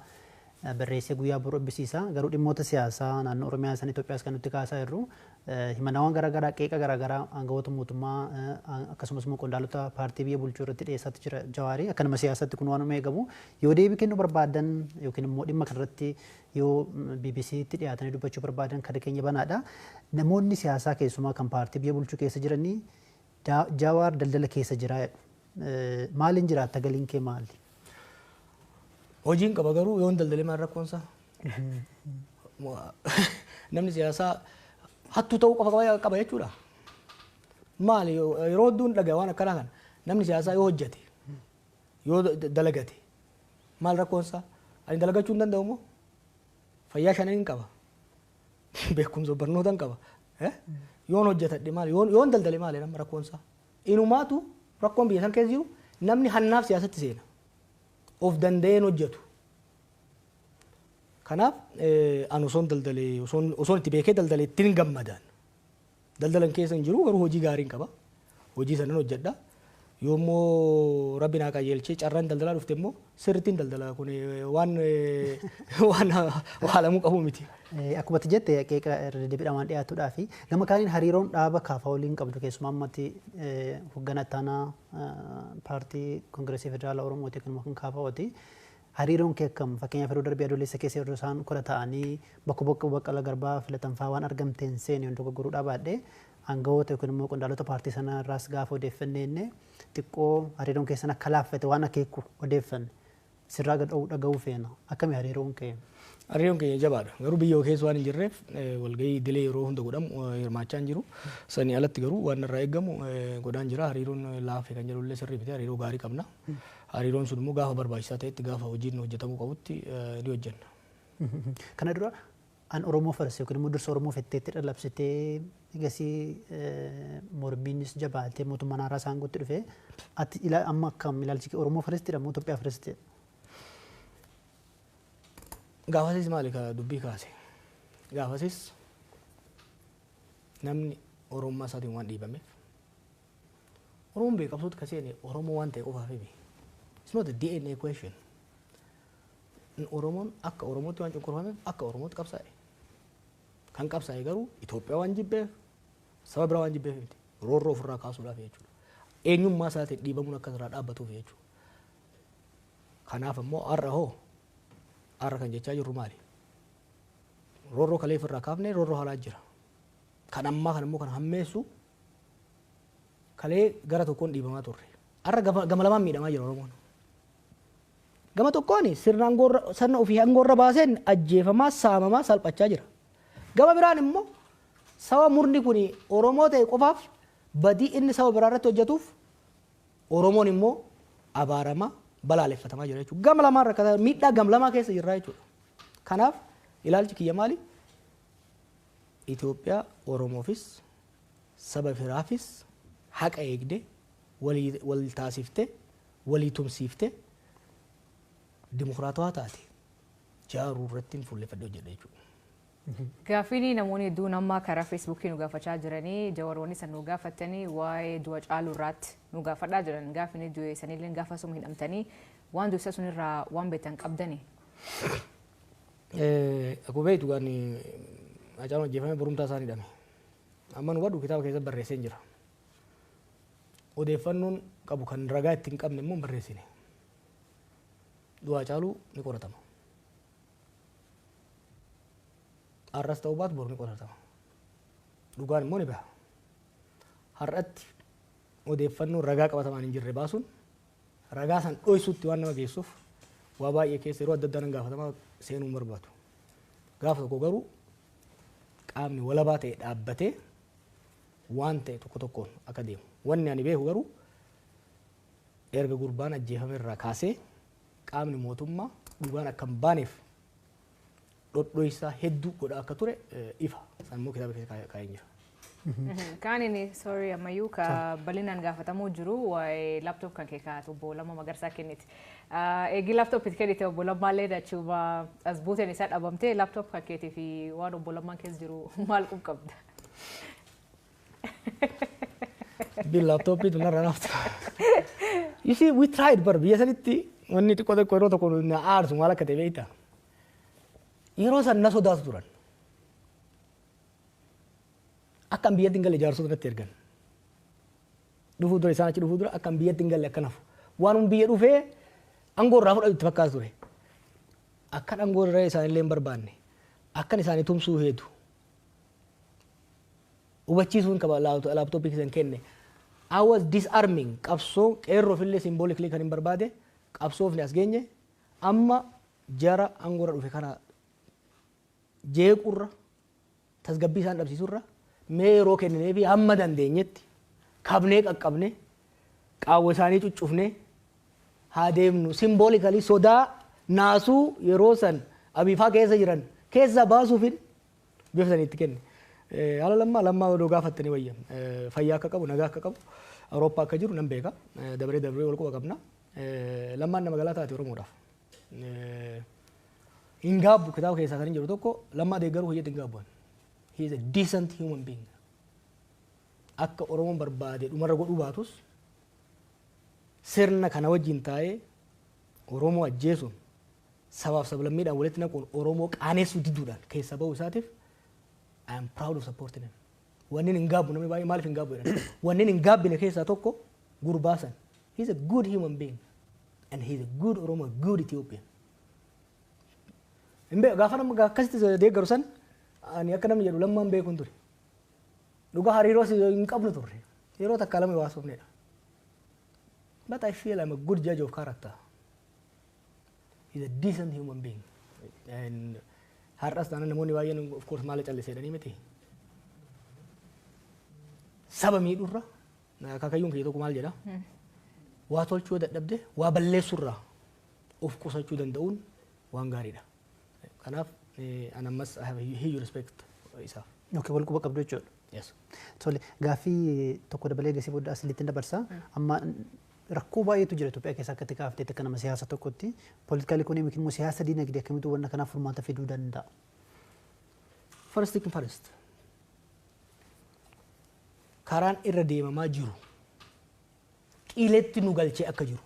barreessee guyyaa boruu eebbisiisa. Garuu dhimmoota siyaasaa naannoo Oromiyaa san Itoophiyaas kan nutti kaasaa jirru himannawwan garaagaraa qeeqa garaagaraa aangawoota mootummaa akkasumas immoo qondaalota paartii biyya bulchuu irratti dhiyeessaatti jira Jawaarii. Akkanuma siyaasatti kun waanuma eegamu yoo deebii kennuu barbaadan yookiin immoo dhimma kanarratti yoo BBCtti dhiyaatanii dubbachuu barbaadan kan keenya banaadha. Namoonni siyaasaa keessumaa kan paartii biyya bulchuu keessa jiranii Jawaar daldala keessa jira. Maaliin jiraatta galiin kee maali? Hojiin qaba garuu yoon daldalee maal rakkoonsa? Namni siyaasaa hattuu ta'uu qaba jechuudha. Maali yeroo hedduun dhagaa waan akkanaa kana namni siyaasaa yoo hojjete yoo dalagate maal rakkoonsa? Ani dalagachuu hin danda'u moo? Fayyaa shaniin qaba. Beekumsa barnootaan qaba. Yoon hojjetadhe maali? Yoon daldale maali nama rakkoonsa? Inumaatu rakkoon biyya san keessa jiru namni hannaaf siyaasatti seena. Of danda'een hojjetu. Kanaaf an osoon daldalee osoon itti beekee daldalee ittiin gammadaan. Daldalan keessa hin jiru garuu hojii gaariin qaba. Hojii sanan hojjedha. yoommoo rabbi naa qajeelchee carraan daldalaa dhufte immoo sirriittiin daldalaa kun waan waalamuu qabu miti. Akkuma jette qeeqa irra deebiidhaan dhiyaatudhaa fi gama kaaniin hariiroon dhaaba kaafaa waliin qabdu keessumaa ammatti hoggana ittaanaa paartii koongireesii federaalaa Oromooti kan kaafaa'ooti. Hariiroon kee akkam fakkeenyaaf yeroo darbii adoolessa keessa yeroo isaan kola ta'anii bakka Baqqalaa Garbaa filatan fa'aa waan argamteen seeni wantoota gurguruudhaa baadhee aangawoota yookiin immoo qondaalota paartii sanaa irraas gaafa odeeffannee xiqqoo hariiroon keessan akka laaffate waan akeeku odeeffanne sirraa gad dhaga'uu feena akkami hariiroon kee? Hariiroon keenya jabaadha garuu biyya keessa waan hin jirreef walgahii idilee yeroo hunda godhamu hirmaachaa hin jiru sanii alatti garuu waan irraa eegamu godhaan jira hariiroon laaffee kan jedhullee sirrii miti hariiroo gaarii qabna hariiroon sun immoo gaafa barbaachisaa ta'etti gaafa hojiin hojjetamuu qabutti ni hojjenna. Kana dura an Oromoo farse yookiin immoo dursa Oromoo fetteetti dhalabsitee egasii mormiinis jabaatee mootummaan haaraa isaan gotti dhufee ati amma akkam ilaalchi Oromoo farestidha moo Itoophiyaa farestidha? Gaafasis maali ka dubbii kaase? Gaafasis namni Oromummaa isaatiin waan dhiibameef Oromoon beekamsuutu kaseene Oromoo waan ta'e qofaaf himi. It's not a DNA question. Oromoon akka Oromootti waan cunqurfameef akka Oromootti qabsaa'e. Kan qabsaa'e garuu Itoophiyaa waan jibbeef saba biraa waan jibbeef miti. Roorroo ofirraa kaasuudhaaf jechuudha. Eenyummaa isaatiin dhiibamuun akka irraa dhaabbatuuf jechuudha. Kanaaf immoo har'a kan jechaa jirru maali? Roorroo kalee ofirraa kaafnee roorroo haalaa jira. Kan ammaa kan immoo kan hammeessu kalee gara tokkoon dhiibamaa turre. Har'a gama lamaan miidhamaa jira Oromoon. Gama tokkoon sirna ofii hangoorra baaseen ajjeefamaa saamamaa salphachaa jira. Gama biraan immoo saba murni kun Oromoo ta'e qofaaf badii inni saba biraa irratti hojjetuuf Oromoon immoo abaaramaa balaaleffatamaa jira jechuudha. Gama lamaan rakkataa miidhaa gama lamaa keessa jirra jechuudha. Kanaaf ilaalchi kiyya maali? Itoophiyaa Oromoofis saba biraafis haqa eegdee wal taasiftee walii tumsiiftee dimokiraatawaa taate jaaruu irratti fuulleffadhee hojjedha jechuudha. Gaaffiin namoonni hedduun amma karaa feesbuukii nu gaafachaa jiranii jawaroonni san nu gaafatanii waa'ee du'a Caaluu irratti nu gaafadhaa jiran gaaffiin du'e sanillee gaafa suma hidhamtanii waan du'e sun irraa waan beektan qabdani. Akkuma beektu kan Hacaaluun ajjeefamee borumtaa isaan hidhame. Amma nu wadhu kitaaba keessatti barreessee jira. Odeeffannoon qabu kan ragaa ittiin qabne immoo barreessine. Du'a Hacaaluu ni qoratama. Har'as ta'uu baatu boru ni qoratama. Dhugaan immoo ni baha. Har'atti odeeffannoo ragaa qabatamaan hin jirre baasuun ragaa san dhoysuutti waan nama geessuuf waa baay'ee keessa yeroo adda addaa nan gaafatamaa seenuun barbaadu. Gaafa tokko garuu qaamni walabaa ta'e dhaabbatee waan ta'e tokko tokkoon akka deemu. Wanni ani beeku garuu erga gurbaan ajjeefame irraa kaasee qaamni mootummaa dhugaan akka hin baaneef dhodhoysaa hedduu godha akka ture ifa. Sammuu kitaaba keessa kaa'ee jira. Kaanini sorry ammayyuu ka bal'inaan gaafatamuu jiru waa'ee laptop kan kee kaa'atu obbo Lammaa Magarsaa kenniti. Eegi laptop itti kennite obbo Lammaallee dachuuma as buuteen isaa dhabamtee laptop kan keetii fi waan obbo Lammaan keessa jiru maal qabda? Bill laptop itu narra nafta. You see, we tried bar biyya sanitti wanni xiqqoo tokko yeroo tokko na aarsu maal akka ta'e beektaa? Yeroo san na sodaatu turan. Akkam biyyatti hin galle jaarsota irratti ergan. Dhufuu dura isaan achi dhufuu dura akkam biyyatti hin galle akka nafu. Waan biyya dhufee aangoo irraa fudhatu itti fakkaatu ture. Akka aangoo irraa isaanillee hin barbaanne. Akkan isaanii tumsuu heetu. Hubachiisuun qaba laaptooppii keessan kenne. I was disarming qabsoo qeerroo fillee symbolically kan hin barbaade qabsoofni as geenye amma jara aangoo irra dhufe kana jeequrra tasgabbii isaan dhabsiisurra mee yeroo kenninee fi hamma dandeenyetti kabnee qaqqabne qaawwa isaanii cuccufne haa deemnu symbolically sodaa naasuu yeroo san abiifaa keessa jiran keessa baasuufin bifa saniitti kenne. Haala lammaa odoo gaafattanii wayya fayyaa akka qabu nagaa akka qabu Awurooppaa akka jiru nan beeka dabree wal quba qabna lammaan nama galaa taate Oromoodhaaf. Hin gaabbu kitaaba keessaa kan hin jiru tokko lammaa deeggaruu hojjetu hin gaabbuan. He is a decent human being. Akka Oromoon barbaade dhumarra godhuu baatus sirna kana wajjin taa'ee Oromoo ajjeesuun sabaaf sablammiidhaan walitti naquun Oromoo qaaneessuu diduudhaan keessa ba'uu isaatiif I am proud of supporting him. Wanni hin gaabbu namni baay'ee maaliif hin gaabbu jedhan. Wanni hin gaabbine keessaa tokko gurbaasan. He's a good human being and he's a good Oromo, a good Ethiopian. Gaafa nama akkasitti deeggaru san ani akka namni jedhu lammaan beekuun ture. Dhugaa hariiroo hin qabnu turre. Yeroo takka lama waasofnedha. But I feel I'm a good judge of character. He's a decent human being. And har'as taanaan namoonni baay'een of course maal calliseedhanii miti. Saba miidhurra akaakayyuun kiyya tokko maal jedha. Waa tolchuu dadhabde waa balleessurraa of qusachuu danda'uun waan gaariidha. Kanaaf an ammas I have a huge respect isaaf. Okay, wal quba qabdu jechuudha. Yes. Tole gaafii tokko dabalee gasii booda asilitti dabarsa. Amma rakkoo baay'eetu jira Itoophiyaa keessa akkatti kaaftee akka nama siyaasa tokkotti political economic immoo siyaasa diinagdee akkamitti wanna kanaaf furmaata fiduu danda'a. First thing first. Karaan irra deemamaa jiru qileetti nu galchee akka jiru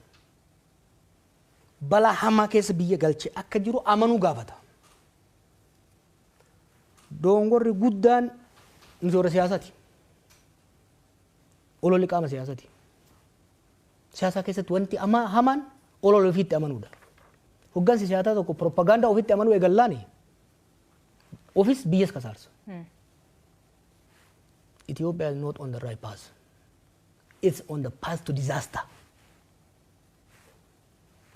balaa hamaa keessa biyya galchee akka jiru amanuu gaafata. Dongorri guddaan misoora siyaasaati. Ololli qaama siyaasaati. Siyaasa keessatti wanti hamaan olol ofiitti amanuudha. Hoggansi siyaasaa tokko propagaandaa ofiitti amanuu eegallaani ofis biyyas kasaarsa. Ethiopia is not on the right path. It's on the path to disaster.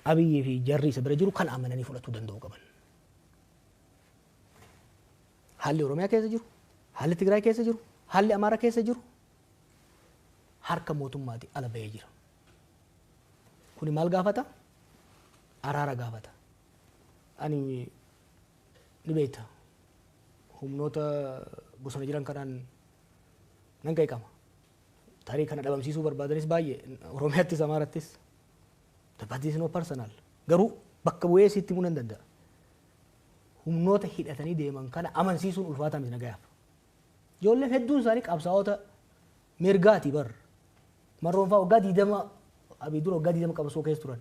Abiyyi fi jarri isa bira jiru kan amananii fudhachuu danda'u qaban. Haalli Oromiyaa keessa jiru, haalli Tigraay keessa jiru, haalli Amaaraa keessa jiru harka mootummaati ala bahee jira. Kuni maal gaafata? Araara gaafata. Ani ni beekta. Humnoota bosona jiran kanaan nan qeeqama. Tarii kana dhabamsiisuu barbaadanis baay'ee Oromiyaattis Amaarattis. But this is not personal. Garuu bakka bu'ee sitti himuu nan danda'a. Humnoota hidhatanii deeman kana amansiisuun ulfaataa miti nagayaaf. Ijoolleen hedduun isaanii qabsaa'ota mirgaati bar. Marroon fa'aa waggaa 20 abii dura waggaa 20 qabsoo keessa turan.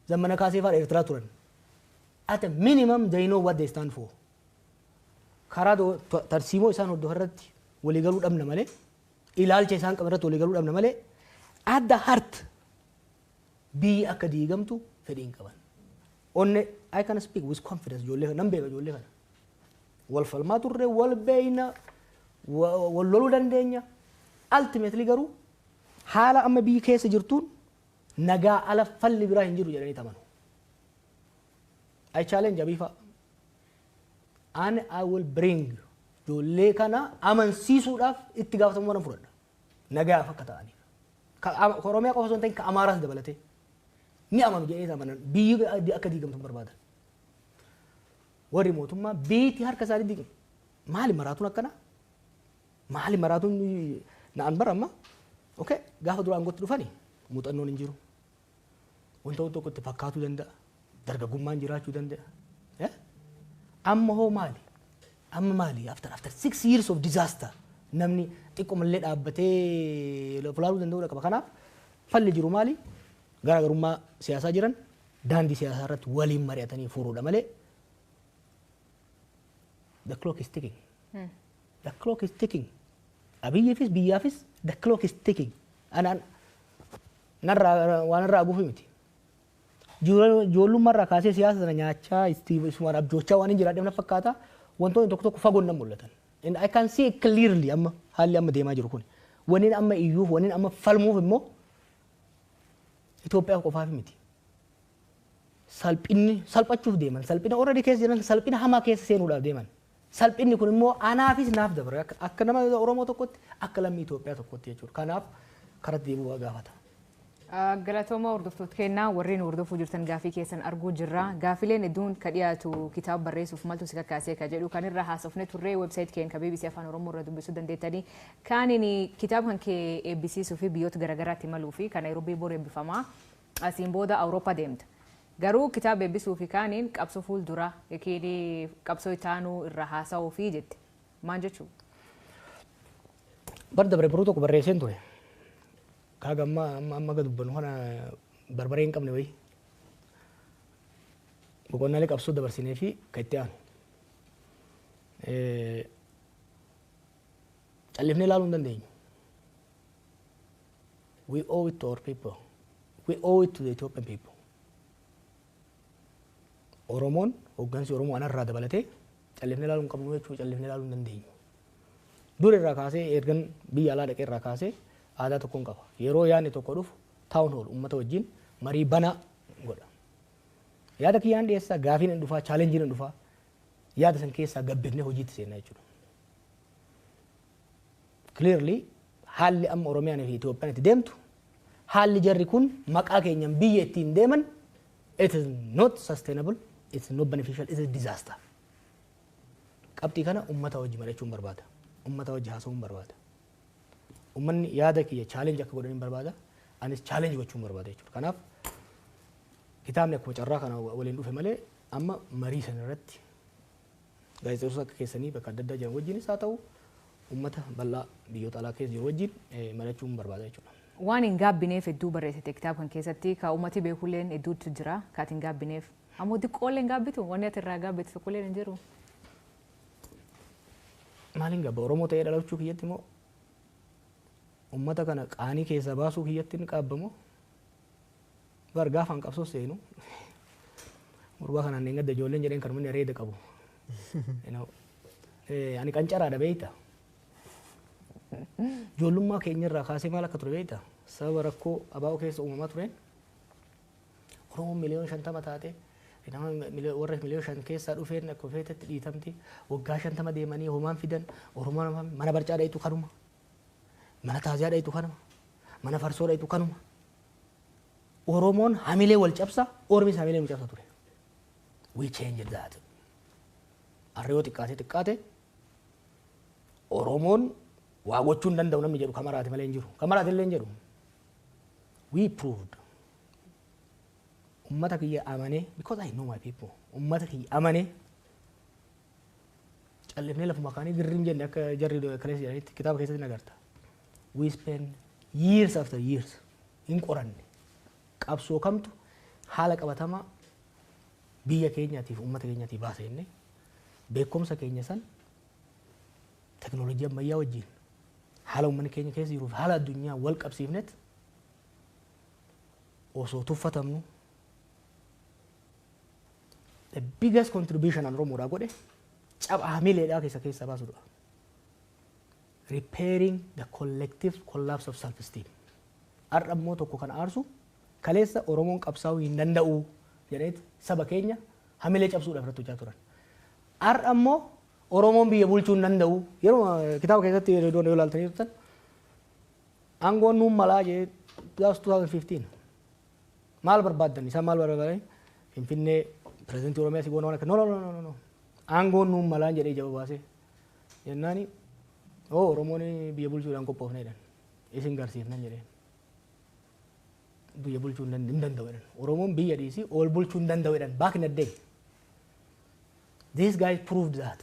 Zammana kaasee fa'aa Eertiraa turan. At a minimum they know what they stand for. Karaa tarsiimoo isaan hordofan irratti waliigaluu dhabna malee ilaalcha isaan qaban irratti waliigaluu dhabna malee at the heart biyyi akka diigamtu fedhiin qaban. Onne I can speak with confidence ijoollee kana nan beeka ijoollee kana. Wal falmaa turre wal beeyna wal loluu dandeenya. Ultimately garuu haala amma biyyi keessa jirtuun nagaa ala falli biraa hin jiru jedhanii tamanu. I challenge Abifa and I will bring ijoollee kana amansiisuudhaaf itti gaafatamuu nan fudhadha. Nagaaf akka ta'aniif. Oromiyaa qofa osoo hin ta'in ka Amaaraas dabalatee. Ni amanu jedhee amanan biyyi akka diigamtu barbaadan. Warri mootummaa biitti harka isaanii diigame. Maali maraatuun akkana? Maali maraatuun na'an baramma? Okay, gaafa duraan gotti dhufani muuxannoon hin jiru. Wanta tokko itti fakkaatuu danda'a. Dargaggummaan jiraachuu danda'a. Amma hoo maali? Amma maali? After 6 years of disaster namni xiqqoomallee dhaabbatee loluu danda'uudha qaba. Kanaaf falli jiru maali? Garaagarummaa siyaasaa jiran daandii siyaasaa irratti waliin mari'atanii furuudha malee the clock is ticking. The clock is ticking. Abiyyiifis biyyaafis the clock is ticking. Anaan waan irraa guufi miti. Ijoollummaa irraa kaasee siyaasa sana nyaachaa isuma abjoochaa waan hin jiraadheef na fakkaata wantoonni tokko tokko fagoon nan mul'atan. And I can see clearly amma haalli amma deemaa jiru kun. Waniin amma iyyuuf waniin amma falmuuf immoo Itoophiyaa qofaaf miti. Salphachuuf deeman. Salphina already keessa jiran salphina hamaa keessa seenuudhaaf deeman. Salphinni kun immoo anaafis naaf dabare akka nama Oromoo tokkotti akka lammii Itoophiyaa tokkotti jechuudha. Kanaaf karatti deebi'uu gaafata. Galatooma hordoftoota kennaa warreen hordofuu jirtan gaafii keessan arguu jirra. Gaafileen hedduun ka dhiyaatu kitaaba barreessuuf maltu si kakkaasee ka jedhu kan irra haasofne turre website keenya ka BBC Afaan Oromoo irra dubbisuu dandeettanii. Kaaniin kitaaba kan kee eebbisiisuu fi biyyoota garaagaraatti imaluu fi kan Nairobii bor eebbifamaa asiin booda Awurooppaa deemta. Garuu kitaaba eebbisuu fi kaaniin qabsoo fuuldura yookiin qabsoo itaanuu irra haasa'uu fi jette. Maal jechuudha? Bar dabre biroo tokko barreesseen ture. Kaaga amma gad dubbanu kana barbaree hin qabne wayii boqonnaalee qabsoo dabarsinee fi kan itti aanu callifnee ilaaluu hin dandeenyu. We owe it to our people. We owe it to the Ethiopian people. Oromoon hooggansi Oromoo anarraa dabalatee callifnee ilaaluu hin qabnu jechuudha, callifnee ilaaluu hin dandeenyu. Dur irraa kaasee ergan biyya alaa dhaqee irraa kaasee aadaa tokkoon qaba. Yeroo yaadni tokko dhufu taa'uun oolu uummata wajjin marii banaa godha. Yaada kiyyaan dhiyeessaa gaafiin hin dhufaa, chaalenjiin hin dhufaa. Yaada san keessaa gabbifnee hojiitti seenaa jechuudha. Clearly haalli amma Oromiyaan fi Itoophiyaan itti deemtu haalli jarri kun maqaa keenyan biyya ittiin deeman it is not sustainable, it is not beneficial, it is a disaster. Qabxii kana uummata wajji mari'achuun barbaada. Uummata wajji haasa'uun barbaada. Uummanni yaada kiyya chaalenji akka godhaniin barbaada. Anis chaalenji gochuun barbaada jechuudha. Kanaaf kitaabni akkuma carraa kana waliin dhufe malee amma marii sana irratti gaazexeessitoota akka keessanii bakka adda addaa jiran wajjinis haa ta'u uummata bal'aa biyyoota alaa keessa jiru wajjin mari'achuun barbaada jechuudha. Waan hin gaabbineef hedduu barreessite kitaaba kan keessatti ka uummati beekulleen hedduutu jira kaati hin gaabbineef. Ammoo xiqqoollee hin gaabbitu wanni ati irraa gaabbitu tokkollee hin jiru. Maaliin gabba Oromoo ta'ee dhalachuu kiyyatti immoo uummata kana qaanii keessaa baasuu kiyyatti ni qaabbamoo gargaafaan qabsoo seenu gurbaa kanaan eeggadda ijoolleen jedheen kan manni areeda qabu. Ani qancaraadha beeyta. Ijoollummaa keenyarraa kaasee maal akka ture beeyta. Sababa rakkoo abaa'oo keessa uumamaa tureen Oromoon miliyoona 50 taate warra miliyoona 5 keessaa dhufeen akka feetetti dhiitamti waggaa 50 deemanii homaan fidan Oromoon mana barcaa dhayitu kanuma mana taaziyaa dhayitu kanuma mana farsoo dhayitu kanuma Oromoon hamilee wal cabsa Oromis hamilee wal cabsa ture. We changed that. Arriyoo xiqqaate Oromoon waa gochuu hin danda'u namni jedhu kamaraati malee hin jiru. Kamaraati illee hin jedhu. We proved. Ummata kiyya amanee because I know my people. Ummata kiyya amanee callifnee lafuma kaanii girriin jenne akka jarri kaleessa jedhanitti kitaaba keessatti nagarta. We spend years after years hin qoranne qabsoo kamtu haala qabatamaa biyya keenyaatiif ummata keenyaatiif baasa jennee beekumsa keenya san teknoolojii ammayyaa wajjin haala uummanni keenya keessa jiruuf haala addunyaa wal qabsiifnet osoo tuffatamnu the biggest contribution an Oromoodhaa godhe cabaa hamileedhaa keessa baasudha. Repairing the collective collapse of self-esteem. Har'a immoo tokko kan aarsu kaleessa Oromoon qabsaa'uu hin danda'u jedheet saba keenya hamilee cabsuudhaaf irratti hojjaa turan. Har'a immoo Oromoon biyya bulchuu hin danda'u yeroo kitaaba keessatti yoo ilaaltanii turtan aangoon nuun malaa jedhee 2015 maal barbaaddan isaan maal barbaadan Finfinnee pirezidantii Oromiyaa si goona waan akka no aangoon nuun malaa jedhee jaba baasee jennaani Oromoon biyya bulchuudhaan qophoofne jedhan isin garsiifnan jedheen biyya bulchuu hin danda'u jedhan Oromoon biyya dhiisii ol bulchuu hin danda'u jedhan back in the day. These guys proved that.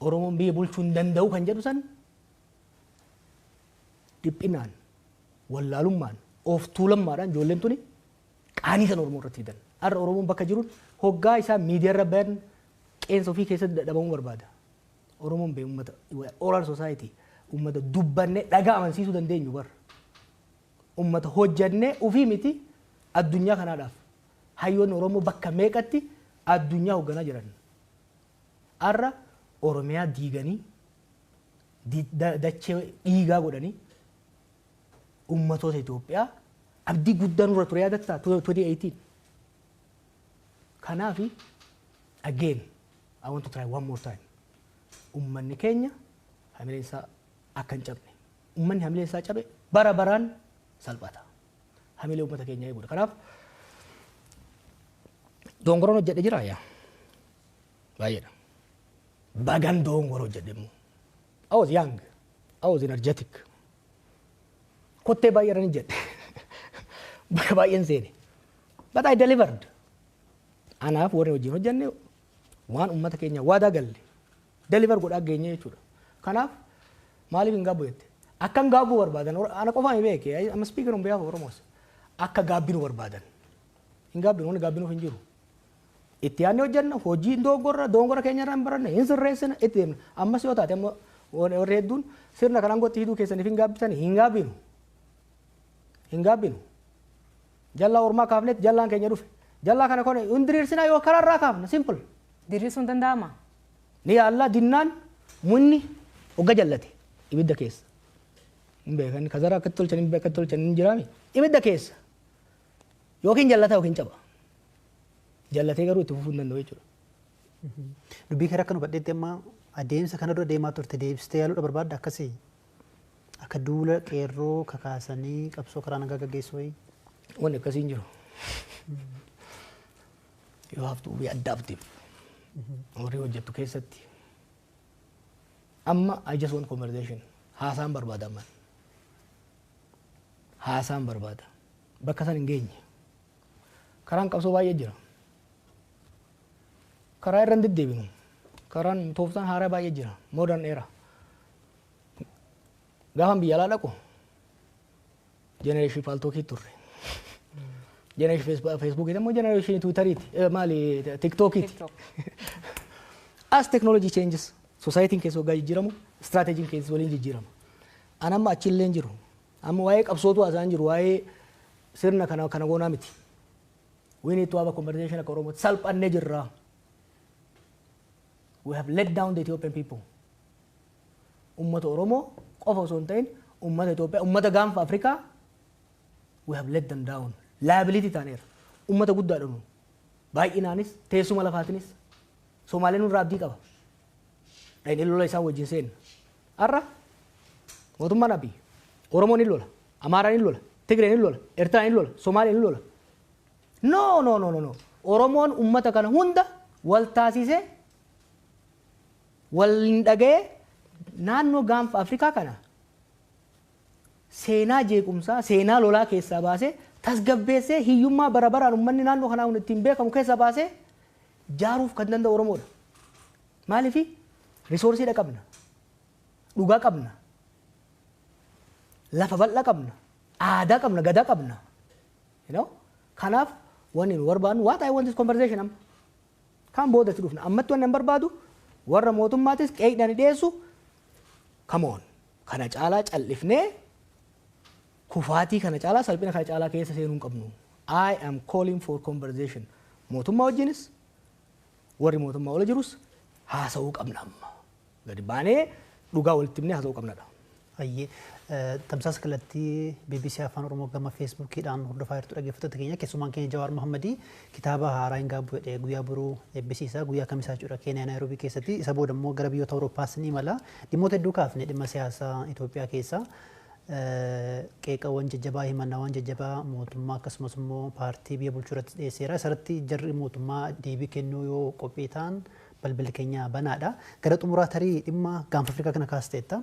Oromoon biyya bulchuu hin danda'u kan jedhu san dhiphinaan wallaalummaan of tuulammaadhaan ijoolleen tuni qaanii san Oromoo irratti fidan. Har'a Oromoon bakka jiruun hoggaa isaa miidiyaa irra bayan qeensa ofii keessatti dadhabamuu barbaada. Oromoon bee uummata oral society uummata dubbannee dhagaa amansiisuu dandeenyu bar. Uummata hojjannee ofii miti addunyaa kanaadhaaf hayyoonni Oromoo bakka meeqatti addunyaa hoogganaa jiran. Har'a Oromiyaa diiganii dachee dhiigaa godhanii uummatoota Itoophiyaa abdii guddaan irra ture yaadattaa 2018. Kanaaf again I want to try one more time. Uummanni keenya hamileen isaa akka hin cabne. Uummanni hamileen isaa cabe bara baraan salphata. Hamilee uummata keenya eeguudha. Kanaaf dongoroon hojjedhe jira yaa baay'eedha. Bagan dongoroo hojjedhe immoo. I was young. I was energetic. Kottee baay'eedhaan jedhe. Baay'een seene. But I delivered. Anaaf warri wajjin hojjenne waan uummata keenya waadaa galle deliver godhaa geenye jechuudha. Kanaaf maaliif hin gaabbu jette Akkan gaabuu barbaadan ana qofaan beeke amma speaker on behalf of Oromos akka gaabbinu barbaadan hin gaabbinu wani gaabbinuuf hin jiru itti yaadne hojjenna hojii doongora keenya irraa hin baranne hin sirreessina itti deemna ammas yoo taate amma warri hedduun sirna kanaan gotti hiduu keessaniif hin gaabbitanii hin gaabbinu jallaa ormaa kaafnetti jallaan keenya dhufe jallaa kana kone hin diriirsinaa yoo karaarraa kaafna simple diriirsuun danda'ama ni alla dinnaan munni hogga jallate ibidda keessa hin beekan kazara akka tolchan hin jiraami ibidda keessa yookiin jallata yookiin caba jallatee garuu itti fufuu hin danda'u jechuudha. Dubbii karaa kan hubadheetti amma adeemsa kana dura deemaa turte deebistee yaaluudha barbaadda akkasii akka duula qeerroo kakaasanii qabsoo karaa nagaa gaggeessuu wayii. Wanni akkasii hin jiru. You have to be adaptive. Horii hojjettu keessatti. Amma I just want conversation. Haasaan barbaada amman. Haasaan barbaada. Bakka san hin geenye. Karaan qabsoo baay'ee jira. Karaa irra hin deddeebinu. Karaan tooftaan haaraa baay'ee jira. Modern era. Gaafan biyya alaa dhaqu. Generation faaltookii turre. Generation Facebook itu, generation Twitter itu, mali TikTok itu. As technology changes, society keessa waggaa jijjiiramu, strategy keessa waliin jijjiirama. Ana amma achillee jiru. Amma waa'ee qabsootu haasa'an jiru, waa'ee sirna kana goonaa miti. We need to have a conversation akka Oromoo salphannee jirra. We have let down the Ethiopian people. Ummata Oromoo qofa osoo hin ta'in, ummata Itoophiyaa, ummata gaanfa Afrikaa, we have let them down. Liability taaneera. Ummata guddaadha nu. Baay'inaanis teessuma lafaatinis Somaaleen nurraa abdii qaba. Dhayin lola isaan wajjin seenna. Har'a mootummaan Abiy Oromoon hin lola, Amaaraan hin lola, Tigreen hin lola, Eertiraan hin lola, Somaaleen hin lola. No. Oromoon ummata kana hunda wal taasisee wal hin dhaga'ee naannoo gaanfa Afrikaa kana seenaa jeequmsaa, seenaa lolaa keessaa baasee tasgabbeessee hiyyummaa bara baraan uummanni naannoo kanaa hundi ittiin beekamu keessaa baasee jaaruuf kan danda'u Oromoodha. Maaliif riisoorsiidha qabna, dhugaa qabna, lafa bal'aa qabna, aadaa qabna, gadaa qabna. Kanaaf wanni nu barbaadnu what I want this conversation amma kan boodatti dhufna ammatti wanni barbaadu warra mootummaatis qeeqdhaan dhiyeessu come on kana caalaa callifnee kufaatii kana caalaa salphina kana caalaa keessa seenuu hin qabnu. I am calling for conversation. Mootummaa wajjinis warri mootummaa ola jirus haasa'uu qabna amma. Gadi baanee dhugaa walitti himnee haasa'uu qabnadha. Ayyee tamsaasa kallattii BBC Afaan Oromoo gama Facebookiidhaan hordofaa jirtu dhaggeeffattoota keenya keessumaan keenya Jawaar Mohammadii kitaaba haaraa hin gaabbu jedhee guyyaa boruu eebbisiisa guyyaa kamisaa jechuudha Keeniyaa Naayiroobii keessatti isa booda immoo gara biyyoota Awurooppaas ni imala dhimmoota hedduu kaafne dhimma siyaasaa Itoophiyaa keessaa qeeqawwan jajjabaa himannaawwan jajjabaa mootummaa akkasumas immoo paartii biyya bulchuu irratti dhiyeesseera isarratti jarri mootummaa deebii kennuu yoo qophii ta'an balballi keenya banaadha gara xumuraa tarii dhimma gaanfa Afrikaa kana kaasteetta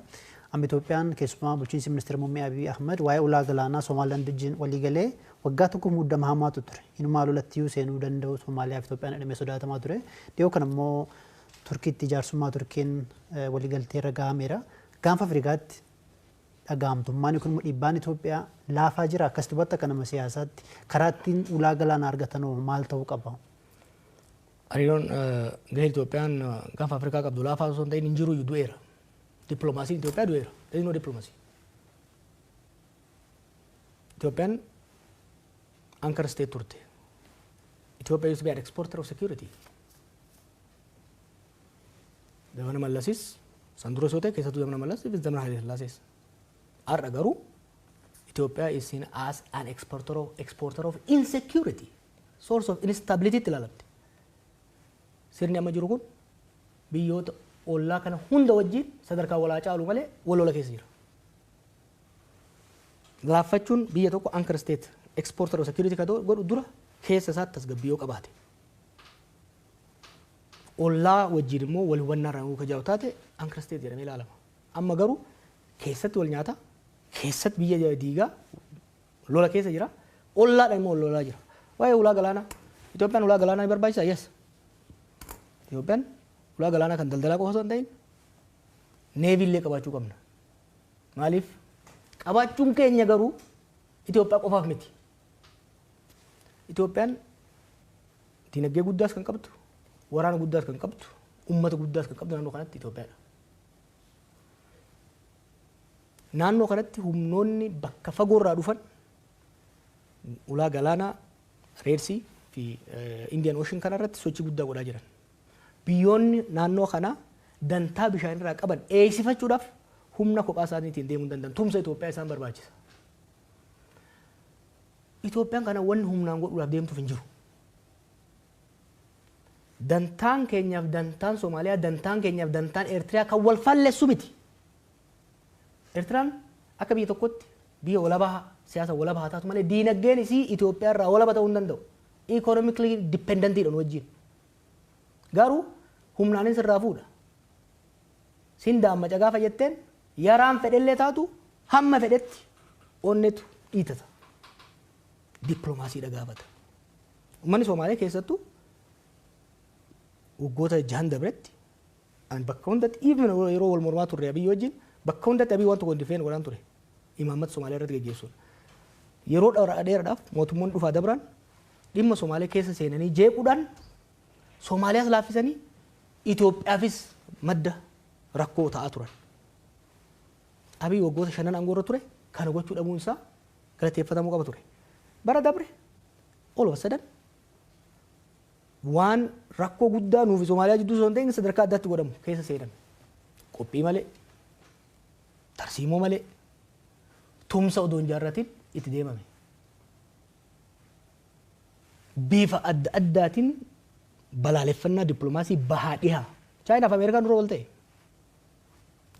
amma Itoophiyaan keessumaa bulchiinsi ministeera muummee Abiy Ahmed waa'ee ulaa galaanaa Somaaliland wajjin waliigalee waggaa tokko muddama hamaatu ture inumaa lolattiyyuu seenuu danda'u Somaaliyaa fi Itoophiyaan dhimma sodaatamaa ture dhiyoo kana immoo Turkiitti ijaarsummaa Turkiin waliigaltee irra gahameera gaanfa Afrikaatti dhagahamtummaan yookiin dhiibbaan Itoophiyaa laafaa jira akkas dubbata akka nama siyaasaatti karaa ittiin ulaa galaanaa argatanoo maal ta'uu qaba? Hariiroon gahee Itoophiyaan gaanfa Afrikaa qabdu laafaa osoo hin ta'in hin jiru du'eera. Diplomasi Ethiopia du'eera. There is no diplomacy. Ethiopian anchor state turte. Ethiopia used to be an exporter of security. Zamana Mallasis, Sandro Sote, Kesatu Zamana Mallas, it is Zamana Haile Selassie. Arra garuu Ethiopia is seen as an exporter of insecurity, source of instability tilalamte. Sirni amma jiru kun biyyoota ollaa kana hunda wajjin sadarkaa walaa caalu malee walola keessa jira. Gaaffachuun biyya tokko anchor state exporter of security ka godhu dura keessa isaatti tasgabbii qabaate. Ollaa wajjin immoo wal hubannaa irraa ka jaa'u taate anchor state jedhamee ilaalama. Amma garuu keessatti wal nyaata, keessatti biyya diigaa lola keessa jira, ollaadhaan immoo lolaa jira. Waa'ee ulaa galaanaa, Itoophiyaan ulaa galaanaa ni barbaachisaa? Yes. Itoophiyaan ulaa galaanaa kan daldalaa qofa osoo hin ta'in neevii illee qabaachuu qabna. Maaliif Qabaachuun keenya garuu Itoophiyaa qofaaf miti. Itoophiyaan dinagdee guddaas kan qabdu, waraana guddaas kan qabdu, uummata guddaas kan qabdu naannoo kanatti Itoophiyaadha. Naannoo kanatti humnoonni bakka fagoorraa dhufan ulaa galaanaa Reedsii fi Indian Ocean kanarratti sochii guddaa godhaa jiran. Biyyoonni naannoo kanaa dantaa bishaanirraa qaban eegsifachuudhaaf humna kophaa isaaniitiin deemuu danda'an tumsa Itoophiyaa isaan barbaachisa. Itoophiyaan kana wanni humnaan godhuudhaaf deemtuuf hin jiru. Dantaan keenyaaf dantaan Somaaliyaa, dantaan keenyaaf dantaan Eertiriyaa kan wal falleessu miti. Eertiraan akka biyya tokkotti biyya walabaa siyaasa walabaa haa taatu malee diinagdeen isii Itoophiyaa irraa walaba ta'uu hin danda'u. Economically dependentiidhaan wajjin. Garuu humnaanis irraa fuudha. Sindaan macaqaa fayyatteen yaraan fedhellee taatu hamma fedhetti onnetu dhiitata. Dippiloomaasiidha gaafata. Uummanni Somaaliyaa keessattuu waggoota 6 dabretti an bakka hundatti yeroo wal mormaa turre Abiy wajjin bakka hundatti Abiy waan tokko difeen godhan ture. Imaammata Somaaliyaa irratti gaggeessuun. Yeroo dheeraadhaaf mootummoonni dhufaa dabran dhimma Somaaliyaa keessa seenanii jeequudhaan Somaaliyaas laaffisanii Itoophiyaafis madda rakkoo ta'aa turan. Abiy waggoota 5 aangoorra ture kana gochuu dhabuun isaa galateeffatamuu qaba ture. Bara dabre all of a sudden waan rakkoo guddaa nuuf Somaaliyaa jidduu osoo hin ta'in sadarkaa addaatti godhamu keessa seenan. Qophii malee, tarsiimoo malee, tumsa odoo hin jaarratiin itti deemame. Bifa adda addaatiin balaaleffannaa dippiloomaasii bahaa dhihaa. Chaayinaa fi Ameerikaan dura wal ta'e.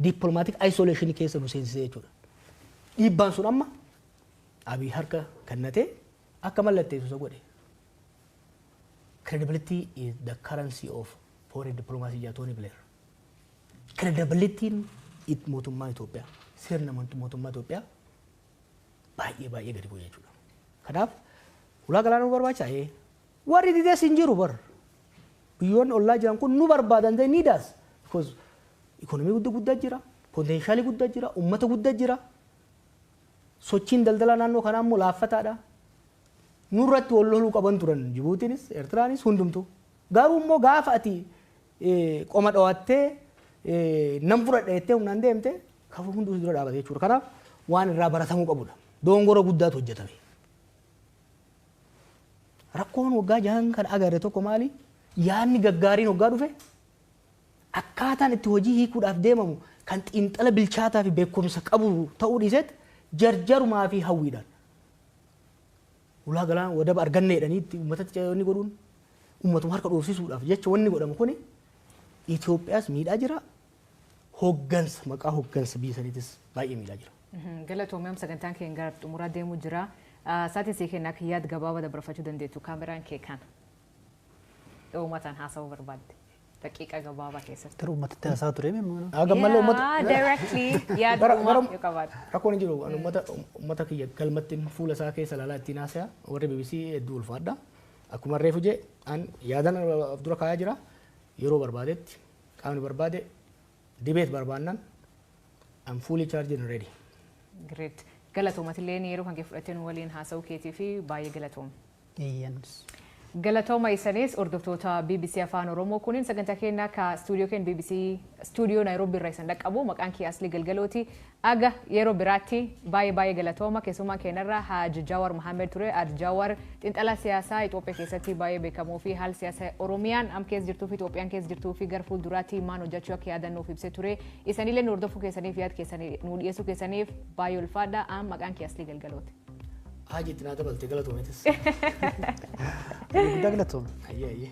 Dippiloomaatiik ayisoleeshinii keessa nu seensisee jechuudha. Dhiibbaan sun amma Abiy harka kennatee akka mallatteessu isa godhe. Credibility is the currency of foreign diplomacy jedha Tony Blair. Credibilityin mootummaa Itoophiyaa, sirna mootummaa Itoophiyaa baay'ee gadi bu'ee jechuudha. Kanaaf ulaa galaanaa nu barbaachisaa. Warri didees hin jiru bar. Biyyoonni ollaa jiran kun nu barbaadan ta'e ni daas. Because ikonomii guddaa jira, potentiaalii guddaa jira, uummata guddaa jira. Sochiin daldalaa naannoo kanaa immoo laaffataadha. Nurratti wal loluu qaban turan Jibuutiinis, Eertiraanis hundumtu. Garuu immoo gaafa ati qoma dhawattee nam fudhadha jettee humnaan deemte kafuu hunduu dura dhaabate jechuudha. Kanaaf waan irraa baratamuu qabudha. Dongora guddaatu hojjetame. Rakkoon waggaa 6 kan agarre tokko maali? Yaanni gaggaariin waggaa dhufe akkaataan itti hojii hiikuudhaaf deemamu kan xiinxala bilchaataa fi beekumsa qabu ta'uu dhiisetti jarjarumaa fi hawwiidhaan. Ulaa galaanaa wadaba arganne jedhanii uummatatti ce'anii godhuun uummatuma harka dhoofsisuudhaaf jecha wanni godhamu kuni Itoophiyaas miidhaa jira. Hoggansa maqaa hoggansa biyya saniitis baay'ee miidhaa jira. Galatoomii sagantaan keenya gara xumuraa deemuu jira. Saatiin sii kennaa yaada gabaabaa dabarfachuu dandeettu kaameraan kee kan uummataan haasawuu barbaadde daqiiqa gabaabaa keessatti. Tara uummatatti haasaa ture meemmoo? Gammallee uummata. Directly yaada uumaa yoo qabaatu. Rakkoon hin jiru uummata kiyya galmatti fuula isaa keessa ilaalaa ittiin haasa'aa warri BBC hedduu ulfaadha. Akkuma reefu jee an yaadan of dura kaayaa jira. Yeroo barbaadetti qaamni barbaade dibeet barbaannan I'm fully charged and ready. Great. Galatoomatillee yeroo kan kee fudhateen waliin haasa'uu keetii fi baay'ee galatooma. Iyyanis. Galatooma isaaniis hordoftoota BBC Afaan Oromoo kuniin sagantaa keenya ka stuudiyoo keenya BBC stuudiyoo Naayiroobii irraa isin dhaqqabu maqaan kee Aslii Galgalooti. Aga yeroo biraatti baay'ee galatooma keessumaa keenyarraa Haji Jawaar Mohammed ture. Haji Jawaar xiinxalaa siyaasaa Itoophiyaa keessatti baay'ee beekamoo fi haala siyaasa Oromiyaan am keessa jirtuu fi Itoophiyaan keessa jirtuu fi gara fuulduraatti maal hojjechuu akka yaadannoof ibsee ture. Isanillee nu hordofuu keessaniif yaada keessanii nu dhiyeessuu keessaniif baay'ee ulfaadha. Am maqaan kee Aslii Galgalooti. Haji itti naa dabalte galatoometis. Guddaa galatooma. Ayyee.